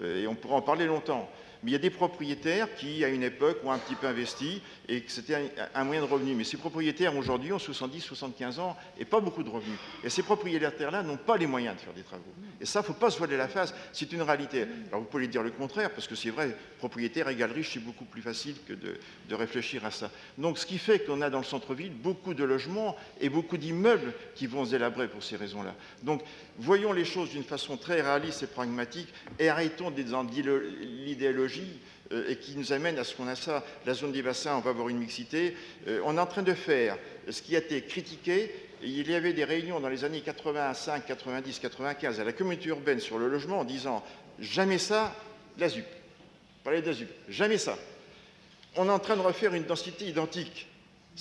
et on pourra en parler longtemps, mais il y a des propriétaires qui, à une époque, ont un petit peu investi et que c'était un moyen de revenu. Mais ces propriétaires, aujourd'hui, ont 70, 75 ans et pas beaucoup de revenus. Et ces propriétaires-là n'ont pas les moyens de faire des travaux. Et ça, il ne faut pas se voiler la face, c'est une réalité. Alors vous pouvez dire le contraire, parce que c'est vrai, propriétaire égale riche, c'est beaucoup plus facile que de réfléchir à ça. Donc ce qui fait qu'on a dans le centre-ville beaucoup de logements et beaucoup d'immeubles qui vont se délabrer pour ces raisons-là. Donc voyons les choses d'une façon très réaliste et pragmatique et arrêtons dans l'idéologie et qui nous amène à ce qu'on a ça, la zone des bassins, on va avoir une mixité. On est en train de faire ce qui a été critiqué. Il y avait des réunions dans les années 85, 90, 95 à la communauté urbaine sur le logement en disant jamais ça, la ZUP. Parler de la ZUP, jamais ça. On est en train de refaire une densité identique.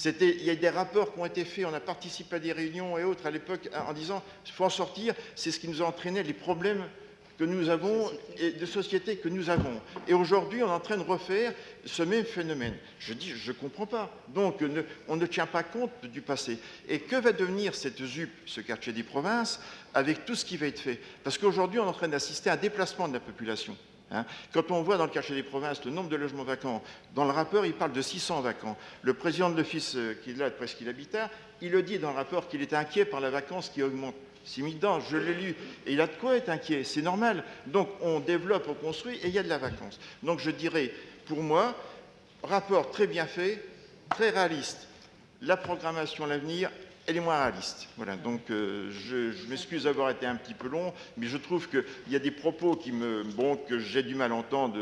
Il y a des rapports qui ont été faits, on a participé à des réunions et autres à l'époque en disant il faut en sortir, c'est ce qui nous a entraîné les problèmes que nous avons et de société que nous avons. Et aujourd'hui, on est en train de refaire ce même phénomène. Je dis, je ne comprends pas. Donc, on ne tient pas compte du passé. Et que va devenir cette ZUP, ce quartier des provinces, avec tout ce qui va être fait? Parce qu'aujourd'hui, on est en train d'assister à un déplacement de la population. Hein. Quand on voit dans le quartier des provinces le nombre de logements vacants, dans le rapport, il parle de 600 vacants. Le président de l'office qui est là, de Presqu'île Habitat, il le dit dans le rapport qu'il est inquiet par la vacance qui augmente. C'est mis dedans, je l'ai lu, et il a de quoi être inquiet, c'est normal. Donc on développe, on construit, et il y a de la vacance. Donc je dirais, pour moi, rapport très bien fait, très réaliste. La programmation à l'avenir, elle est moins réaliste. Voilà, donc je m'excuse d'avoir été un petit peu long, mais je trouve qu'il y a des propos que j'ai du mal à entendre,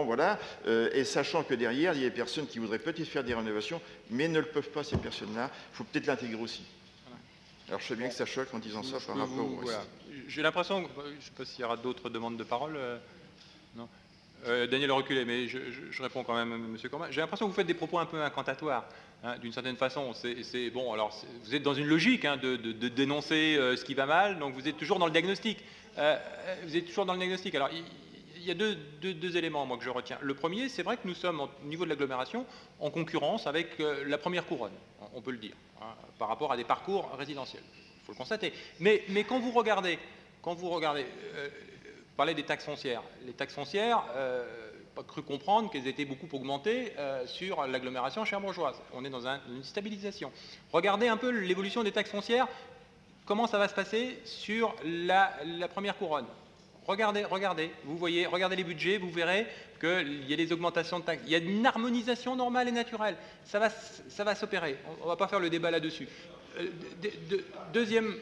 voilà, et sachant que derrière, il y a des personnes qui voudraient peut-être faire des rénovations, mais ne le peuvent pas, ces personnes-là. Il faut peut-être l'intégrer aussi. Alors je sais bien que ça choque en disant ça par rapport au reste. Voilà. J'ai l'impression, je ne sais pas s'il y aura d'autres demandes de parole. Non. Daniel a reculé, mais je réponds quand même à M. Corbin. J'ai l'impression que vous faites des propos un peu incantatoires, hein, d'une certaine façon. Bon, alors, vous êtes dans une logique hein, de dénoncer ce qui va mal, donc vous êtes toujours dans le diagnostic. Alors, il y a deux éléments, moi, que je retiens. Le premier, c'est vrai que nous sommes, au niveau de l'agglomération, en concurrence avec la première couronne, on peut le dire, hein, par rapport à des parcours résidentiels. Il faut le constater. Mais quand vous regardez, parler des taxes foncières. Les taxes foncières, pas cru comprendre qu'elles étaient beaucoup augmentées sur l'agglomération cherbourgeoise. On est dans une stabilisation. Regardez un peu l'évolution des taxes foncières, comment ça va se passer sur la première couronne. Regardez, vous voyez, regardez les budgets, vous verrez qu'il y a des augmentations de taxes. Il y a une harmonisation normale et naturelle. Ça va s'opérer. On ne va pas faire le débat là-dessus. Deuxième...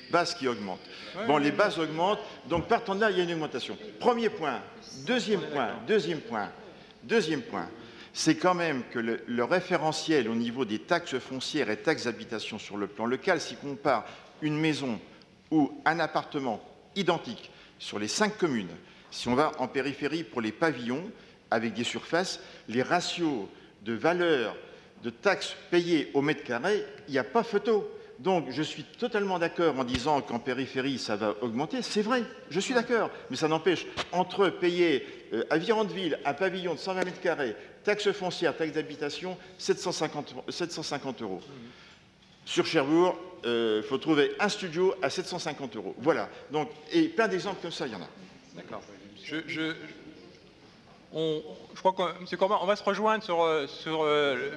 Bases qui augmentent. Bon, les bases augmentent, donc partant de là, il y a une augmentation. Premier point. Deuxième point, c'est quand même que le référentiel au niveau des taxes foncières et taxes d'habitation sur le plan local, si on compare une maison ou un appartement identique sur les 5 communes, si on va en périphérie pour les pavillons, avec des surfaces, les ratios de valeur de taxes payées au mètre carré, il n'y a pas photo. Donc, je suis totalement d'accord en disant qu'en périphérie, ça va augmenter. C'est vrai, je suis d'accord. Mais ça n'empêche, entre payer à Virandeville un pavillon de 120 mètres carrés, taxe foncière, taxe d'habitation, 750 €. Sur Cherbourg, il faut trouver un studio à 750 €. Voilà. Donc, et plein d'exemples comme ça, il y en a. D'accord. Je crois que, M. Corbin, on va se rejoindre sur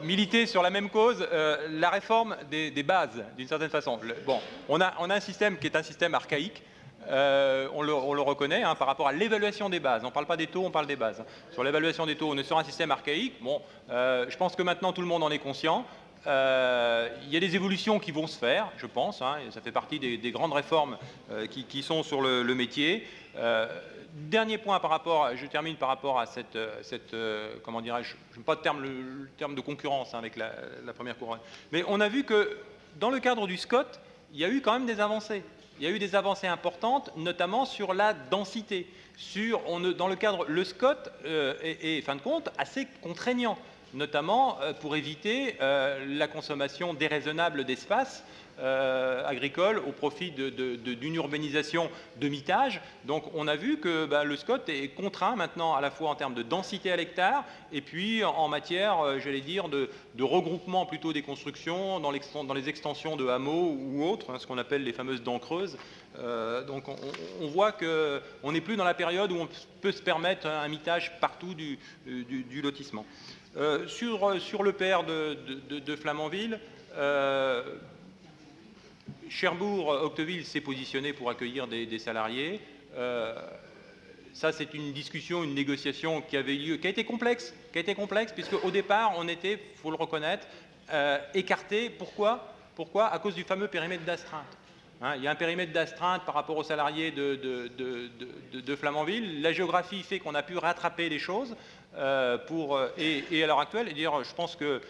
militer sur la même cause, la réforme des bases, d'une certaine façon. Bon, on a un système qui est un système archaïque, on le reconnaît, hein, par rapport à l'évaluation des bases. On ne parle pas des taux, on parle des bases. Sur l'évaluation des taux, on est sur un système archaïque. Bon, je pense que maintenant tout le monde en est conscient. Il y a des évolutions qui vont se faire, je pense, hein, et ça fait partie des grandes réformes qui sont sur le métier. Dernier point par rapport, je termine par rapport à cette comment dirais-je, je n'aime pas le terme de concurrence, hein, avec la première couronne, mais on a vu que dans le cadre du SCOT, il y a eu quand même des avancées. Il y a eu des avancées importantes, notamment sur la densité. Dans le cadre, le SCOT est, fin de compte, assez contraignant, notamment pour éviter la consommation déraisonnable d'espace agricole au profit d'une urbanisation de mitage. Donc on a vu que le SCOT est contraint maintenant à la fois en termes de densité à l'hectare et puis en matière, j'allais dire, de regroupement plutôt des constructions dans les extensions de hameaux ou autres, hein, ce qu'on appelle les fameuses dents creuses. Donc on voit qu'on n'est plus dans la période où on peut se permettre un mitage partout du lotissement. Sur le PR de Flamanville, Cherbourg, Octeville s'est positionné pour accueillir des salariés. Ça, c'est une discussion, une négociation qui avait lieu, qui a été complexe, puisque au départ, on était, il faut le reconnaître, écarté. Pourquoi ? À cause du fameux périmètre d'astreinte. Hein, il y a un périmètre d'astreinte par rapport aux salariés de Flamanville. La géographie fait qu'on a pu rattraper les choses. Et à l'heure actuelle, je pense que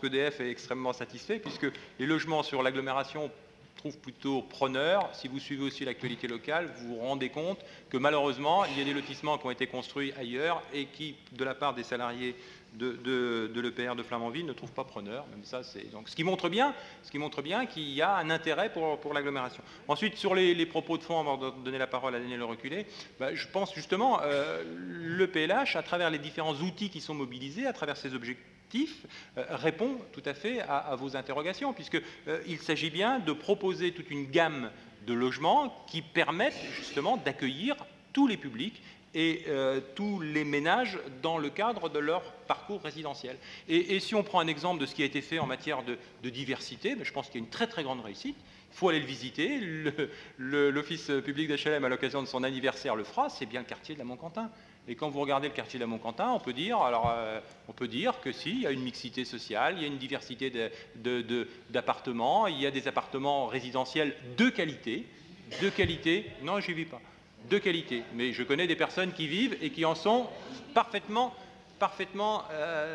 EDF est extrêmement satisfait, puisque les logements sur l'agglomération trouvent plutôt preneurs. Si vous suivez aussi l'actualité locale, vous vous rendez compte que malheureusement, il y a des lotissements qui ont été construits ailleurs et qui, de la part des salariés de l'EPR de Flamanville, ne trouvent pas preneurs. Même ça, donc ce qui montre bien qu'il y a un intérêt pour l'agglomération. Ensuite, sur les propos de fond, avant de donner la parole à Daniel Reculé, je pense justement le PLH, à travers les différents outils qui sont mobilisés, à travers ses objectifs, répond tout à fait à vos interrogations, puisqu'il s'agit bien de proposer toute une gamme de logements qui permettent justement d'accueillir tous les publics et tous les ménages dans le cadre de leur parcours résidentiel. Et si on prend un exemple de ce qui a été fait en matière de diversité, je pense qu'il y a une très très grande réussite. Il faut aller le visiter. L'Office public d'HLM, à l'occasion de son anniversaire, le fera. C'est bien le quartier de la Montquentin. Et quand vous regardez le quartier de la Montquentin, on peut dire que si, il y a une mixité sociale, il y a une diversité d'appartements, il y a des appartements résidentiels de qualité. Non, j'y vis pas. De qualité. Mais je connais des personnes qui vivent et qui en sont parfaitement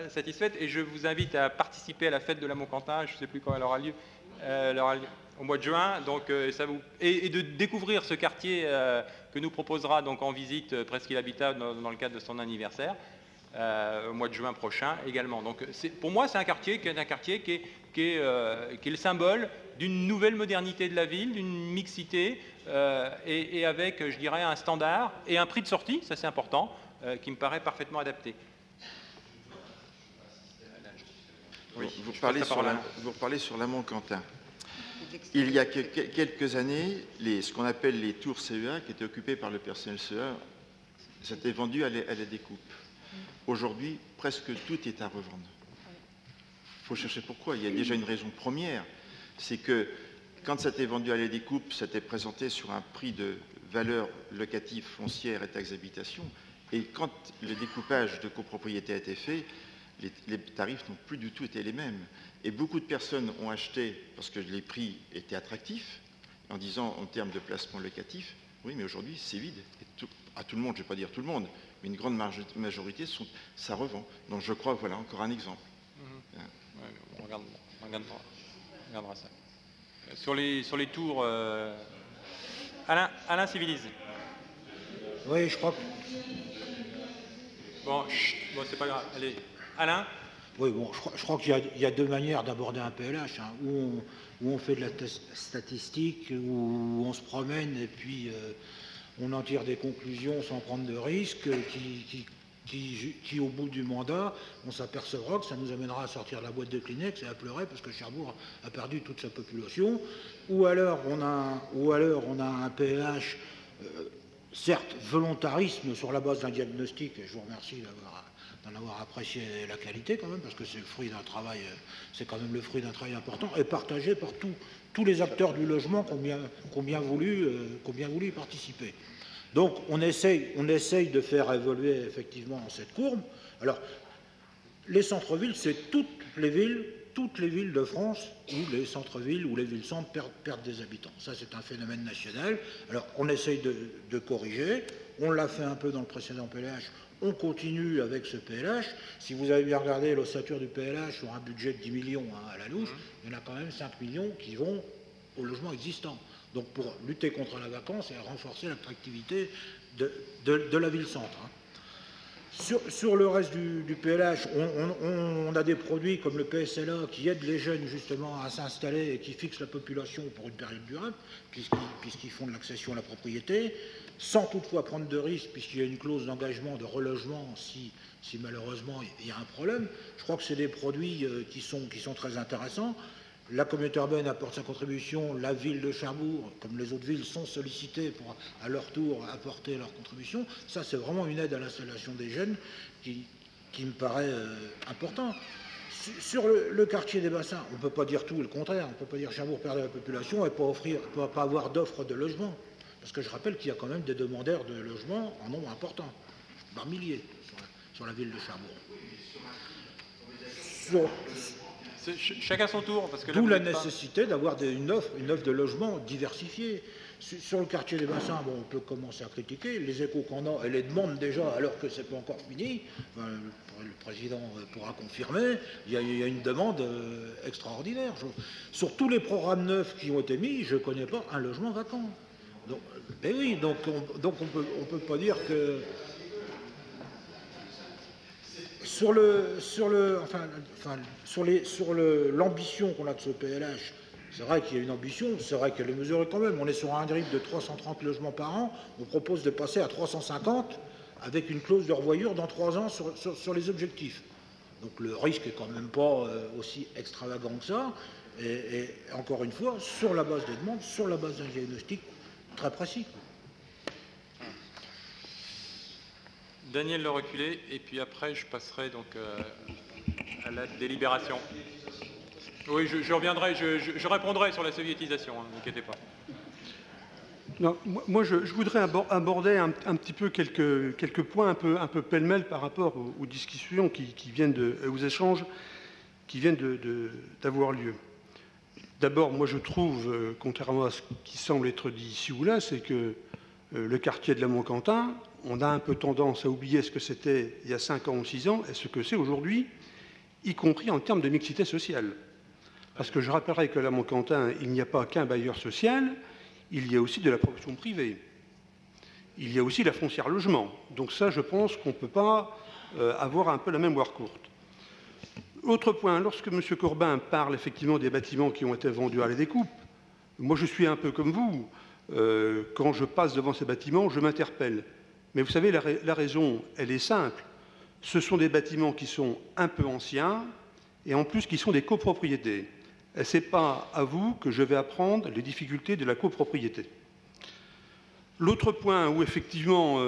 satisfaites. Et je vous invite à participer à la fête de la Montquentin. Je ne sais plus quand elle aura lieu. Au mois de juin. Donc, et de découvrir ce quartier que nous proposera donc en visite Presqu'île Habitat dans le cadre de son anniversaire. Au mois de juin prochain également. Donc pour moi, c'est un quartier qui est le symbole d'une nouvelle modernité de la ville, d'une mixité, et avec, je dirais, un standard et un prix de sortie, ça c'est important, qui me paraît parfaitement adapté. Oui, vous reparlez sur la Montquentin. Il y a quelques années, ce qu'on appelle les tours CEA, qui étaient occupées par le personnel CEA, c'était vendu à la découpe. Aujourd'hui, presque tout est à revendre. Il faut chercher pourquoi. Il y a déjà une raison première, c'est que quand ça était vendu à la découpe, ça était présenté sur un prix de valeur locative foncière et taxe d'habitation. Et quand le découpage de copropriété a été fait, les tarifs n'ont plus du tout été les mêmes. Et beaucoup de personnes ont acheté parce que les prix étaient attractifs, en disant en termes de placement locatif, oui, mais aujourd'hui c'est vide. Et à tout le monde, je ne vais pas dire tout le monde, mais une grande majorité, ça revend. Donc je crois, voilà, encore un exemple. Ouais, on regardera ça. Sur les tours, Alain Civilise. Oui, je crois que... Bon, c'est pas grave. Allez, Alain. Oui, bon, je crois qu'il y a deux manières d'aborder un PLH, hein, où on fait de la statistique, où on se promène et puis on en tire des conclusions sans prendre de risques, qui, au bout du mandat, on s'apercevra que ça nous amènera à sortir la boîte de Kleenex et à pleurer parce que Cherbourg a perdu toute sa population, ou alors on a un PLH, certes volontarisme sur la base d'un diagnostic, et je vous remercie d'en avoir apprécié la qualité quand même, parce que c'est le fruit d'un travail, c'est quand même le fruit d'un travail important, et partagé par tous les acteurs du logement qui ont bien voulu y participer. Donc on essaye de faire évoluer effectivement cette courbe. Alors, les centres-villes, c'est toutes les villes de France où les centres-villes ou les villes-centres perdent des habitants. Ça, c'est un phénomène national. Alors, on essaye de corriger. On l'a fait un peu dans le précédent PLH. On continue avec ce PLH. Si vous avez bien regardé l'ossature du PLH sur un budget de 10 millions à la louche, il y en a quand même 5 millions qui vont au logement existant. Donc pour lutter contre la vacance et renforcer l'attractivité de la ville-centre. Sur le reste du PLH, on a des produits comme le PSLA qui aident les jeunes justement à s'installer et qui fixent la population pour une période durable, puisqu'ils font de l'accession à la propriété, sans toutefois prendre de risques, puisqu'il y a une clause d'engagement de relogement si malheureusement il y a un problème. Je crois que c'est des produits qui sont très intéressants. La communauté urbaine apporte sa contribution, la ville de Cherbourg, comme les autres villes, sont sollicitées pour, à leur tour, apporter leur contribution. Ça, c'est vraiment une aide à l'installation des jeunes qui me paraît important. Sur le quartier des bassins, on ne peut pas dire tout le contraire. On ne peut pas dire Cherbourg perd de la population et pas avoir d'offres de logement. Parce que je rappelle qu'il y a quand même des demandeurs de logement en nombre important, par milliers, sur la ville de Cherbourg. Chacun son tour. D'où la nécessité d'avoir une offre de logement diversifiée. Sur le quartier des bassins, bon, on peut commencer à critiquer. Les échos qu'on a, et les demandes déjà, alors que ce n'est pas encore fini, enfin, le président pourra confirmer, il y a une demande extraordinaire. Sur tous les programmes neufs qui ont été mis, je ne connais pas un logement vacant. Donc, ben oui, donc on peut pas dire que... Sur l'ambition qu'on a de ce PLH, c'est vrai qu'il y a une ambition, c'est vrai qu'elle est mesurée quand même. On est sur un rythme de 330 logements par an, on propose de passer à 350 avec une clause de revoyure dans 3 ans sur les objectifs. Donc le risque est quand même pas aussi extravagant que ça. Et encore une fois, sur la base des demandes, sur la base d'un diagnostic très précis. Daniel Le Reculé, et puis après je passerai donc à la délibération. Oui, je reviendrai, je répondrai sur la soviétisation, ne vous inquiétez pas. Non, moi je voudrais aborder un petit peu quelques points un peu pêle-mêle par rapport aux discussions qui viennent aux échanges qui viennent d'avoir lieu. D'abord, moi je trouve, contrairement à ce qui semble être dit ici ou là, c'est que le quartier de la Montquentin, on a un peu tendance à oublier ce que c'était il y a 5 ans ou 6 ans et ce que c'est aujourd'hui, y compris en termes de mixité sociale. Parce que je rappellerai que la Montquentin, il n'y a pas qu'un bailleur social, il y a aussi de la promotion privée. Il y a aussi la foncière logement. Donc ça, je pense qu'on ne peut pas avoir un peu la mémoire courte. Autre point, lorsque M. Corbin parle effectivement des bâtiments qui ont été vendus à la découpe, moi je suis un peu comme vous. Quand je passe devant ces bâtiments, je m'interpelle. Mais vous savez, la raison, elle est simple. Ce sont des bâtiments qui sont un peu anciens et en plus qui sont des copropriétés. Et ce n'est pas à vous que je vais apprendre les difficultés de la copropriété. L'autre point où effectivement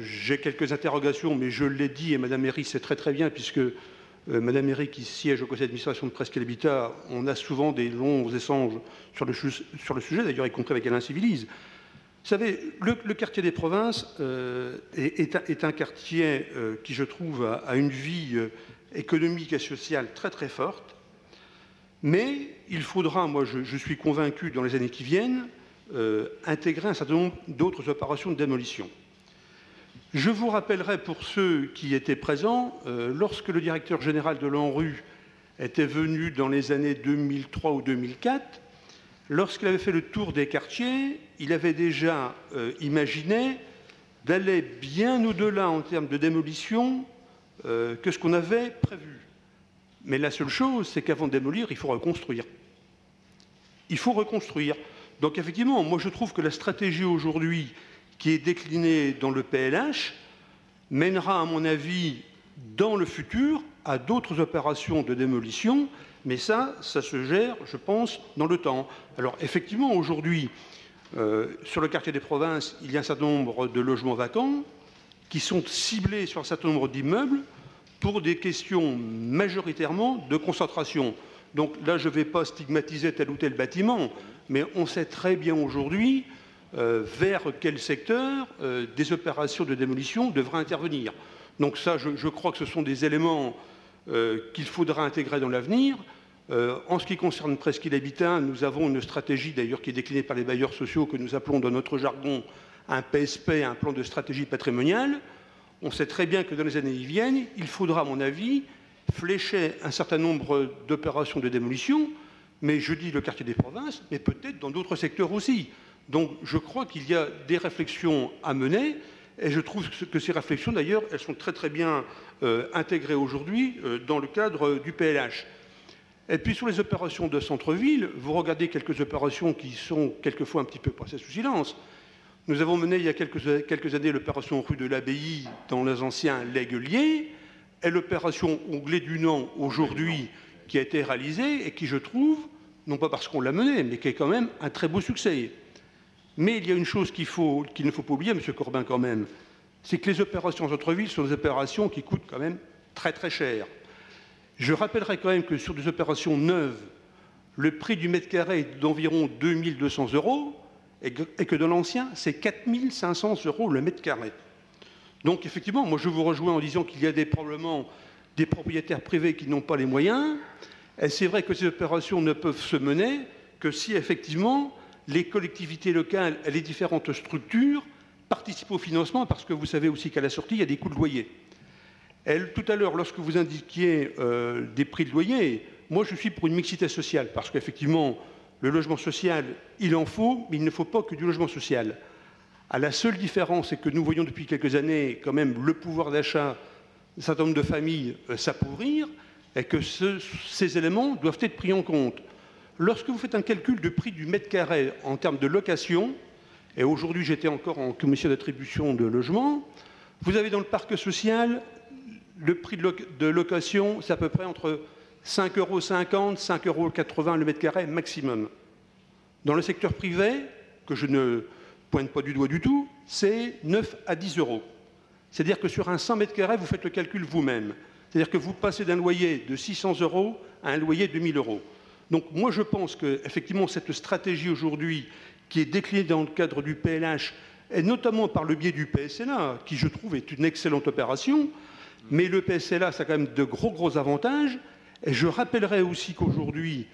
j'ai quelques interrogations, mais je l'ai dit et Mme Méry sait très bien, puisque Mme Méry qui siège au conseil d'administration de Presqu'île Habitat, on a souvent des longs échanges sur le sujet, d'ailleurs y compris avec Alain Civilise. Vous savez, le quartier des provinces est un quartier qui, je trouve, a une vie économique et sociale très forte, mais il faudra, moi je suis convaincu, dans les années qui viennent, intégrer un certain nombre d'autres opérations de démolition. Je vous rappellerai, pour ceux qui étaient présents, lorsque le directeur général de l'ANRU était venu dans les années 2003 ou 2004, lorsqu'il avait fait le tour des quartiers, il avait déjà imaginé d'aller bien au-delà en termes de démolition que ce qu'on avait prévu. Mais la seule chose, c'est qu'avant de démolir, il faut reconstruire. Il faut reconstruire. Donc effectivement, moi je trouve que la stratégie aujourd'hui qui est déclinée dans le PLH mènera, à mon avis, dans le futur, à d'autres opérations de démolition, mais ça se gère, je pense, dans le temps. Alors effectivement, aujourd'hui, sur le quartier des Provinces, il y a un certain nombre de logements vacants qui sont ciblés sur un certain nombre d'immeubles pour des questions majoritairement de concentration. Donc là, je ne vais pas stigmatiser tel ou tel bâtiment, mais on sait très bien aujourd'hui vers quel secteur des opérations de démolition devraient intervenir. Donc ça, je crois que ce sont des éléments qu'il faudra intégrer dans l'avenir. En ce qui concerne Presqu'île Habitat, nous avons une stratégie d'ailleurs qui est déclinée par les bailleurs sociaux que nous appelons dans notre jargon un PSP, un plan de stratégie patrimoniale. On sait très bien que dans les années qui viennent, il faudra, à mon avis, flécher un certain nombre d'opérations de démolition, mais je dis le quartier des Provinces, mais peut-être dans d'autres secteurs aussi. Donc je crois qu'il y a des réflexions à mener, et je trouve que ces réflexions, d'ailleurs, elles sont très très bien intégrées aujourd'hui dans le cadre du PLH. Et puis sur les opérations de centre-ville, vous regardez quelques opérations qui sont quelquefois un petit peu passées sous silence. Nous avons mené il y a quelques années l'opération rue de l'Abbaye dans les anciens L'Aiguelier, et l'opération Onglet du Nant aujourd'hui qui a été réalisée et qui, je trouve, non pas parce qu'on l'a menée, mais qui est quand même un très beau succès. Mais il y a une chose qu'il ne faut pas oublier, M. Corbin, quand même, c'est que les opérations en centre-ville sont des opérations qui coûtent quand même très très cher. Je rappellerai quand même que sur des opérations neuves, le prix du mètre carré est d'environ 2200 € et que dans l'ancien, c'est 4500 € le mètre carré. Donc effectivement, moi je vous rejoins en disant qu'il y a probablement des propriétaires privés qui n'ont pas les moyens. Et c'est vrai que ces opérations ne peuvent se mener que si effectivement les collectivités locales et les différentes structures participent au financement, parce que vous savez aussi qu'à la sortie, il y a des coûts de loyer. Tout à l'heure, lorsque vous indiquiez des prix de loyer, moi je suis pour une mixité sociale, parce qu'effectivement, le logement social, il en faut, mais il ne faut pas que du logement social. La seule différence, c'est que nous voyons depuis quelques années quand même le pouvoir d'achat d'un certain nombre de familles s'appauvrir, et que ces éléments doivent être pris en compte. Lorsque vous faites un calcul de prix du mètre carré en termes de location, et aujourd'hui j'étais encore en commission d'attribution de logement, vous avez dans le parc social, le prix de location, c'est à peu près entre 5,50 €, 5,80 € le mètre carré maximum. Dans le secteur privé, que je ne pointe pas du doigt du tout, c'est 9 à 10 €. C'est-à-dire que sur un 100 mètres carrés, vous faites le calcul vous-même. C'est-à-dire que vous passez d'un loyer de 600 € à un loyer de 1000 €. Donc moi je pense qu'effectivement cette stratégie aujourd'hui qui est déclinée dans le cadre du PLH, et notamment par le biais du PSLA, qui je trouve est une excellente opération, mais le PSLA ça a quand même de gros avantages. Et je rappellerai aussi qu'aujourd'hui,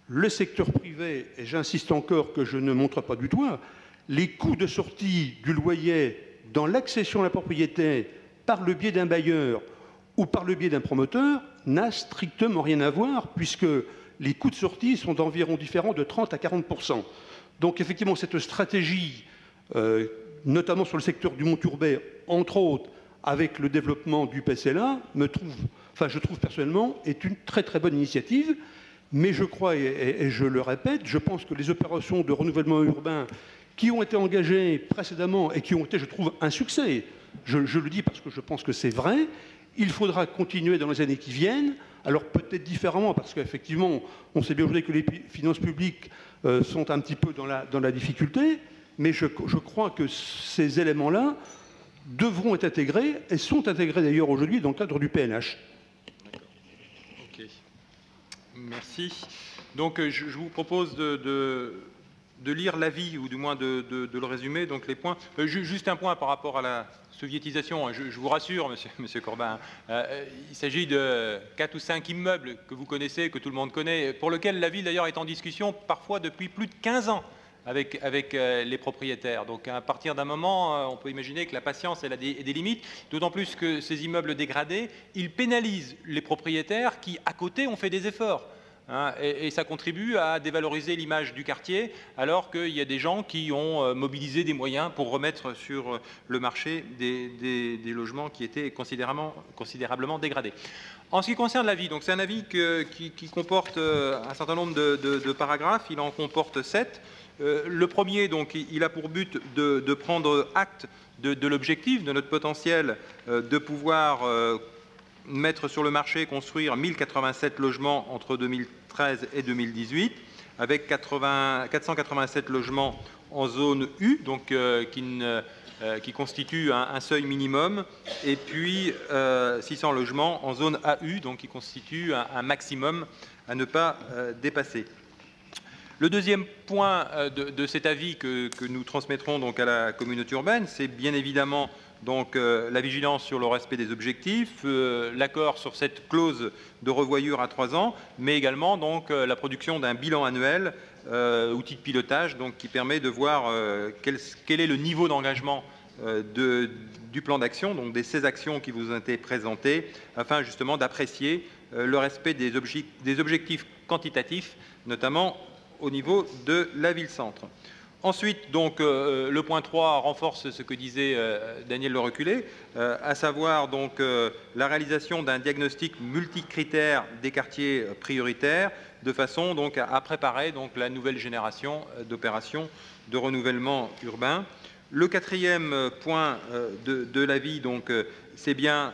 le secteur privé, et j'insiste encore que je ne montre pas du doigt, les coûts de sortie du loyer dans l'accession à la propriété par le biais d'un bailleur ou par le biais d'un promoteur n'a strictement rien à voir, puisque les coûts de sortie sont d'environ différents de 30 à 40%. Donc effectivement, cette stratégie, notamment sur le secteur du Monturbet, entre autres, avec le développement du PSLA, je trouve personnellement, est une très très bonne initiative. Mais je crois, et je le répète, je pense que les opérations de renouvellement urbain qui ont été engagées précédemment et qui ont été, je trouve, un succès, je le dis parce que je pense que c'est vrai, il faudra continuer dans les années qui viennent, alors peut-être différemment, parce qu'effectivement, on sait bien aujourd'hui que les finances publiques sont un petit peu dans la difficulté, mais je crois que ces éléments-là devront être intégrés, et sont intégrés d'ailleurs aujourd'hui dans le cadre du PNH. D'accord. Ok. Merci. Donc je vous propose de lire l'avis, ou du moins de le résumer, donc les points. Juste un point par rapport à la soviétisation. Je vous rassure, monsieur Corbin, il s'agit de 4 ou 5 immeubles que vous connaissez, que tout le monde connaît, pour lesquels la ville d'ailleurs est en discussion parfois depuis plus de 15 ans avec les propriétaires. Donc à partir d'un moment, on peut imaginer que la patience elle a des limites, d'autant plus que ces immeubles dégradés, ils pénalisent les propriétaires qui, à côté, ont fait des efforts. hein, et ça contribue à dévaloriser l'image du quartier, alors qu'il y a des gens qui ont mobilisé des moyens pour remettre sur le marché des logements qui étaient considérablement dégradés. En ce qui concerne l'avis, donc c'est un avis qui comporte un certain nombre de paragraphes, il en comporte 7. Le premier, donc, il a pour but de prendre acte de l'objectif, de notre potentiel de pouvoir mettre sur le marché, construire 1087 logements entre 2013 et 2018, avec 487 logements en zone U, donc qui constitue un seuil minimum, et puis 600 logements en zone AU, donc qui constitue un maximum à ne pas dépasser. Le deuxième point de cet avis que nous transmettrons donc à la communauté urbaine, c'est bien évidemment donc la vigilance sur le respect des objectifs, l'accord sur cette clause de revoyure à 3 ans, mais également donc la production d'un bilan annuel, outil de pilotage, donc qui permet de voir quel est le niveau d'engagement du plan d'action, donc des 16 actions qui vous ont été présentées, afin justement d'apprécier le respect des objectifs quantitatifs, notamment au niveau de la ville-centre. Ensuite, donc, le point 3 renforce ce que disait Daniel Le Reculé, à savoir donc, la réalisation d'un diagnostic multicritère des quartiers prioritaires, de façon donc, à préparer donc, la nouvelle génération d'opérations de renouvellement urbain. Le quatrième point de l'avis, c'est bien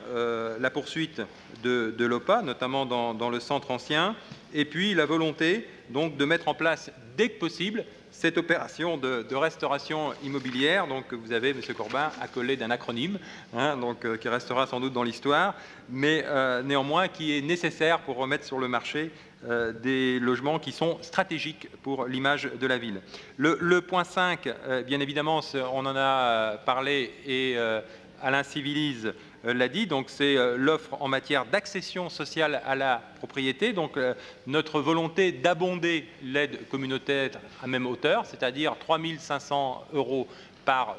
la poursuite de l'OPA, notamment dans le centre ancien, et puis la volonté donc, de mettre en place, dès que possible, cette opération de restauration immobilière, donc que vous avez, M. Corbin, accolé d'un acronyme, hein, donc, qui restera sans doute dans l'histoire, mais néanmoins qui est nécessaire pour remettre sur le marché des logements qui sont stratégiques pour l'image de la ville. Le point 5, bien évidemment, on en a parlé et Alain Civilise l'a dit, donc c'est l'offre en matière d'accession sociale à la propriété, donc notre volonté d'abonder l'aide communautaire à même hauteur, c'est-à-dire 3 500 € par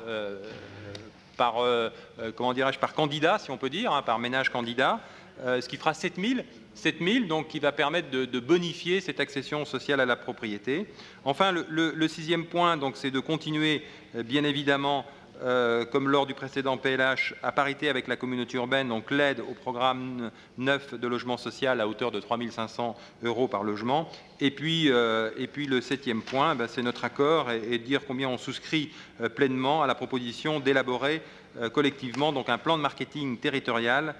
candidat, si on peut dire, hein, par ménage candidat, ce qui fera 7 000, donc qui va permettre de bonifier cette accession sociale à la propriété. Enfin, le sixième point, donc, c'est de continuer, bien évidemment, comme lors du précédent PLH, à parité avec la communauté urbaine, donc l'aide au programme 9 de logement social à hauteur de 3 500 € par logement. Et puis le septième point, c'est notre accord et dire combien on souscrit pleinement à la proposition d'élaborer collectivement donc un plan de marketing territorial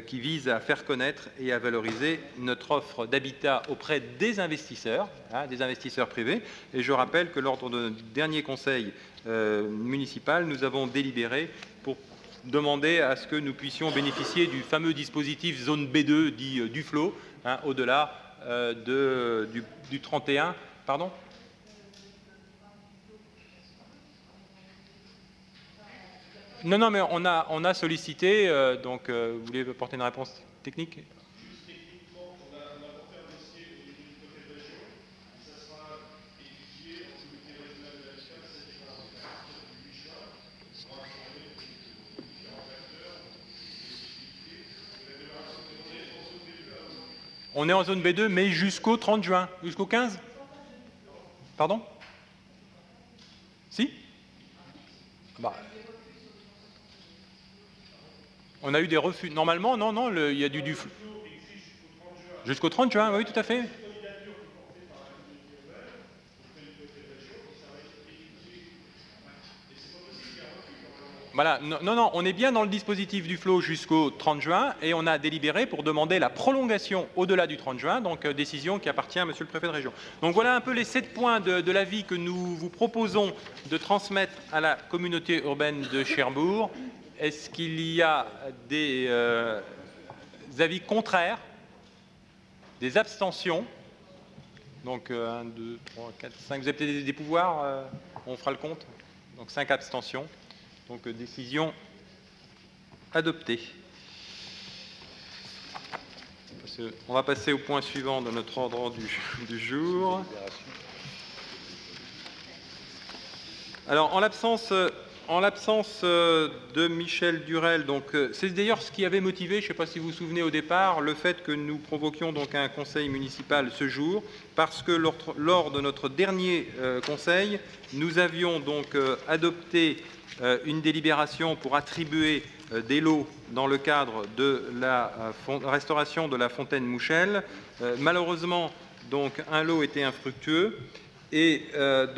qui vise à faire connaître et à valoriser notre offre d'habitat auprès des investisseurs privés. Et je rappelle que lors de notre dernier conseil municipal, nous avons délibéré pour demander à ce que nous puissions bénéficier du fameux dispositif zone B2 dit Duflo, hein, au-delà du 31. Pardon ? Non, mais on a sollicité, donc vous voulez apporter une réponse technique ? Juste techniquement, on a porté un dossier au niveau du côté de région, ça sera étudié en comité régional de l'habitat, ça sera à partir du 8 juin, on sera informé de différents acteurs, des spécificités, la démarration demandée est en zone B2 On est en zone B2, mais jusqu'au 30 juin, jusqu'au 15 ? Pardon ? Si ? On a eu des refus. Normalement, non, il y a du flou. Jusqu'au 30 juin, oui, tout à fait. Voilà, non, on est bien dans le dispositif du flot jusqu'au 30 juin et on a délibéré pour demander la prolongation au-delà du 30 juin, donc décision qui appartient à Monsieur le Préfet de région. Donc voilà un peu les 7 points de l'avis que nous vous proposons de transmettre à la communauté urbaine de Cherbourg. Est-ce qu'il y a des avis contraires, des abstentions? Donc 1, 2, 3, 4, 5. Vous avez peut-être des pouvoirs, on fera le compte. Donc 5 abstentions. Donc décision adoptée. On va passer au point suivant de notre ordre du jour. Alors en l'absence En l'absence de Michel Durel, c'est d'ailleurs ce qui avait motivé, je ne sais pas si vous vous souvenez au départ, le fait que nous provoquions donc un conseil municipal ce jour, parce que lors de notre dernier conseil, nous avions donc adopté une délibération pour attribuer des lots dans le cadre de la restauration de la fontaine Mouchel. Malheureusement, donc, un lot était infructueux. Et la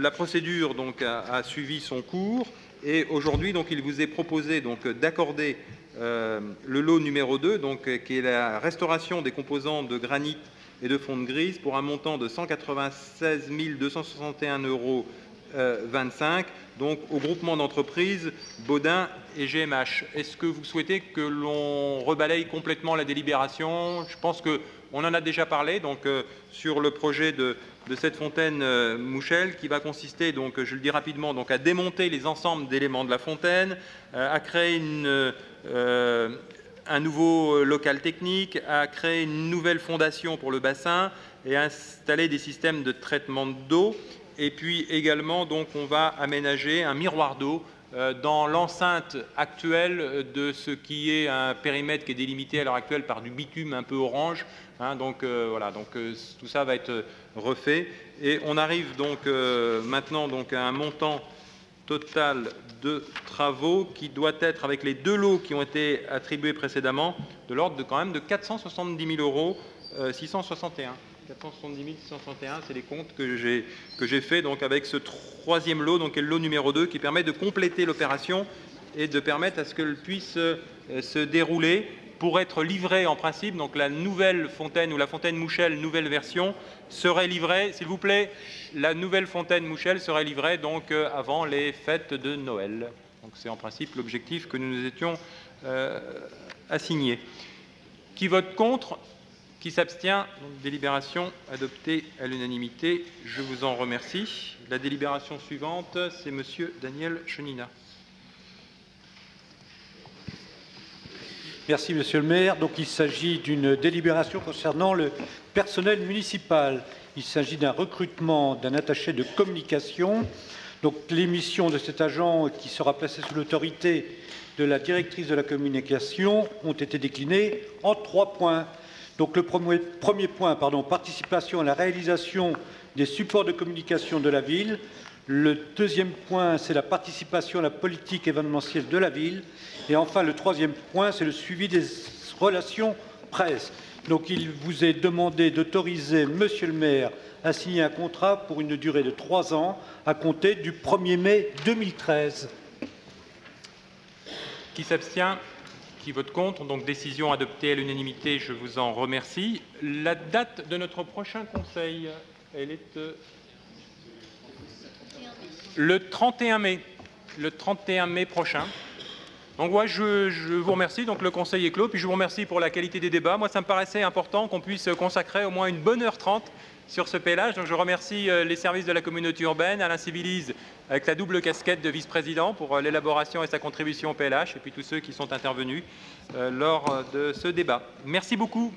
procédure a suivi son cours et aujourd'hui il vous est proposé d'accorder le lot numéro 2 qui est la restauration des composants de granit et de fonte grise pour un montant de 196 261,25 € au groupement d'entreprises Baudin et GMH. Est-ce que vous souhaitez que l'on rebalaye complètement la délibération? Je pense qu'on en a déjà parlé sur le projet de cette fontaine Mouchel qui va consister, je le dis rapidement, à démonter les ensembles d'éléments de la fontaine, à créer un nouveau local technique, à créer une nouvelle fondation pour le bassin et à installer des systèmes de traitement d'eau. Et puis également, on va aménager un miroir d'eau dans l'enceinte actuelle de ce qui est un périmètre qui est délimité à l'heure actuelle par du bitume un peu orange. Tout ça va être refait. Et on arrive maintenant à un montant total de travaux qui doit être, avec les 2 lots qui ont été attribués précédemment, de l'ordre de 470 000 €, 661. 470 661, c'est les comptes que j'ai faits avec ce 3e lot, qui est le lot numéro 2, qui permet de compléter l'opération et de permettre à ce qu'elle puisse se dérouler pour être livrée en principe. Donc la nouvelle fontaine ou la fontaine Mouchel, nouvelle version, serait livrée, s'il vous plaît, la nouvelle fontaine Mouchel serait livrée avant les fêtes de Noël. Donc c'est en principe l'objectif que nous nous étions assignés. Qui vote contre? Qui s'abstient? Délibération adoptée à l'unanimité. Je vous en remercie. La délibération suivante, c'est Monsieur Daniel Chenina. Merci, Monsieur le maire. Il s'agit d'une délibération concernant le personnel municipal. Il s'agit d'un recrutement d'un attaché de communication. Les missions de cet agent, qui sera placé sous l'autorité de la directrice de la communication, ont été déclinées en 3 points. Le premier point, participation à la réalisation des supports de communication de la ville. Le 2e point, c'est la participation à la politique événementielle de la ville. Et enfin, le 3e point, c'est le suivi des relations presse. Il vous est demandé d'autoriser, Monsieur le maire, à signer un contrat pour une durée de 3 ans à compter du 1er mai 2013. Qui s'abstient? Qui vote contre? Décision adoptée à l'unanimité, je vous en remercie. La date de notre prochain conseil, elle est le 31 mai. Le 31 mai prochain. Je vous remercie. Le conseil est clos. Puis je vous remercie pour la qualité des débats. Moi, ça me paraissait important qu'on puisse consacrer au moins une bonne heure 30 sur ce PLH. Je remercie les services de la communauté urbaine, Alain Civilise avec la double casquette de vice-président pour l'élaboration et sa contribution au PLH, et puis tous ceux qui sont intervenus lors de ce débat. Merci beaucoup.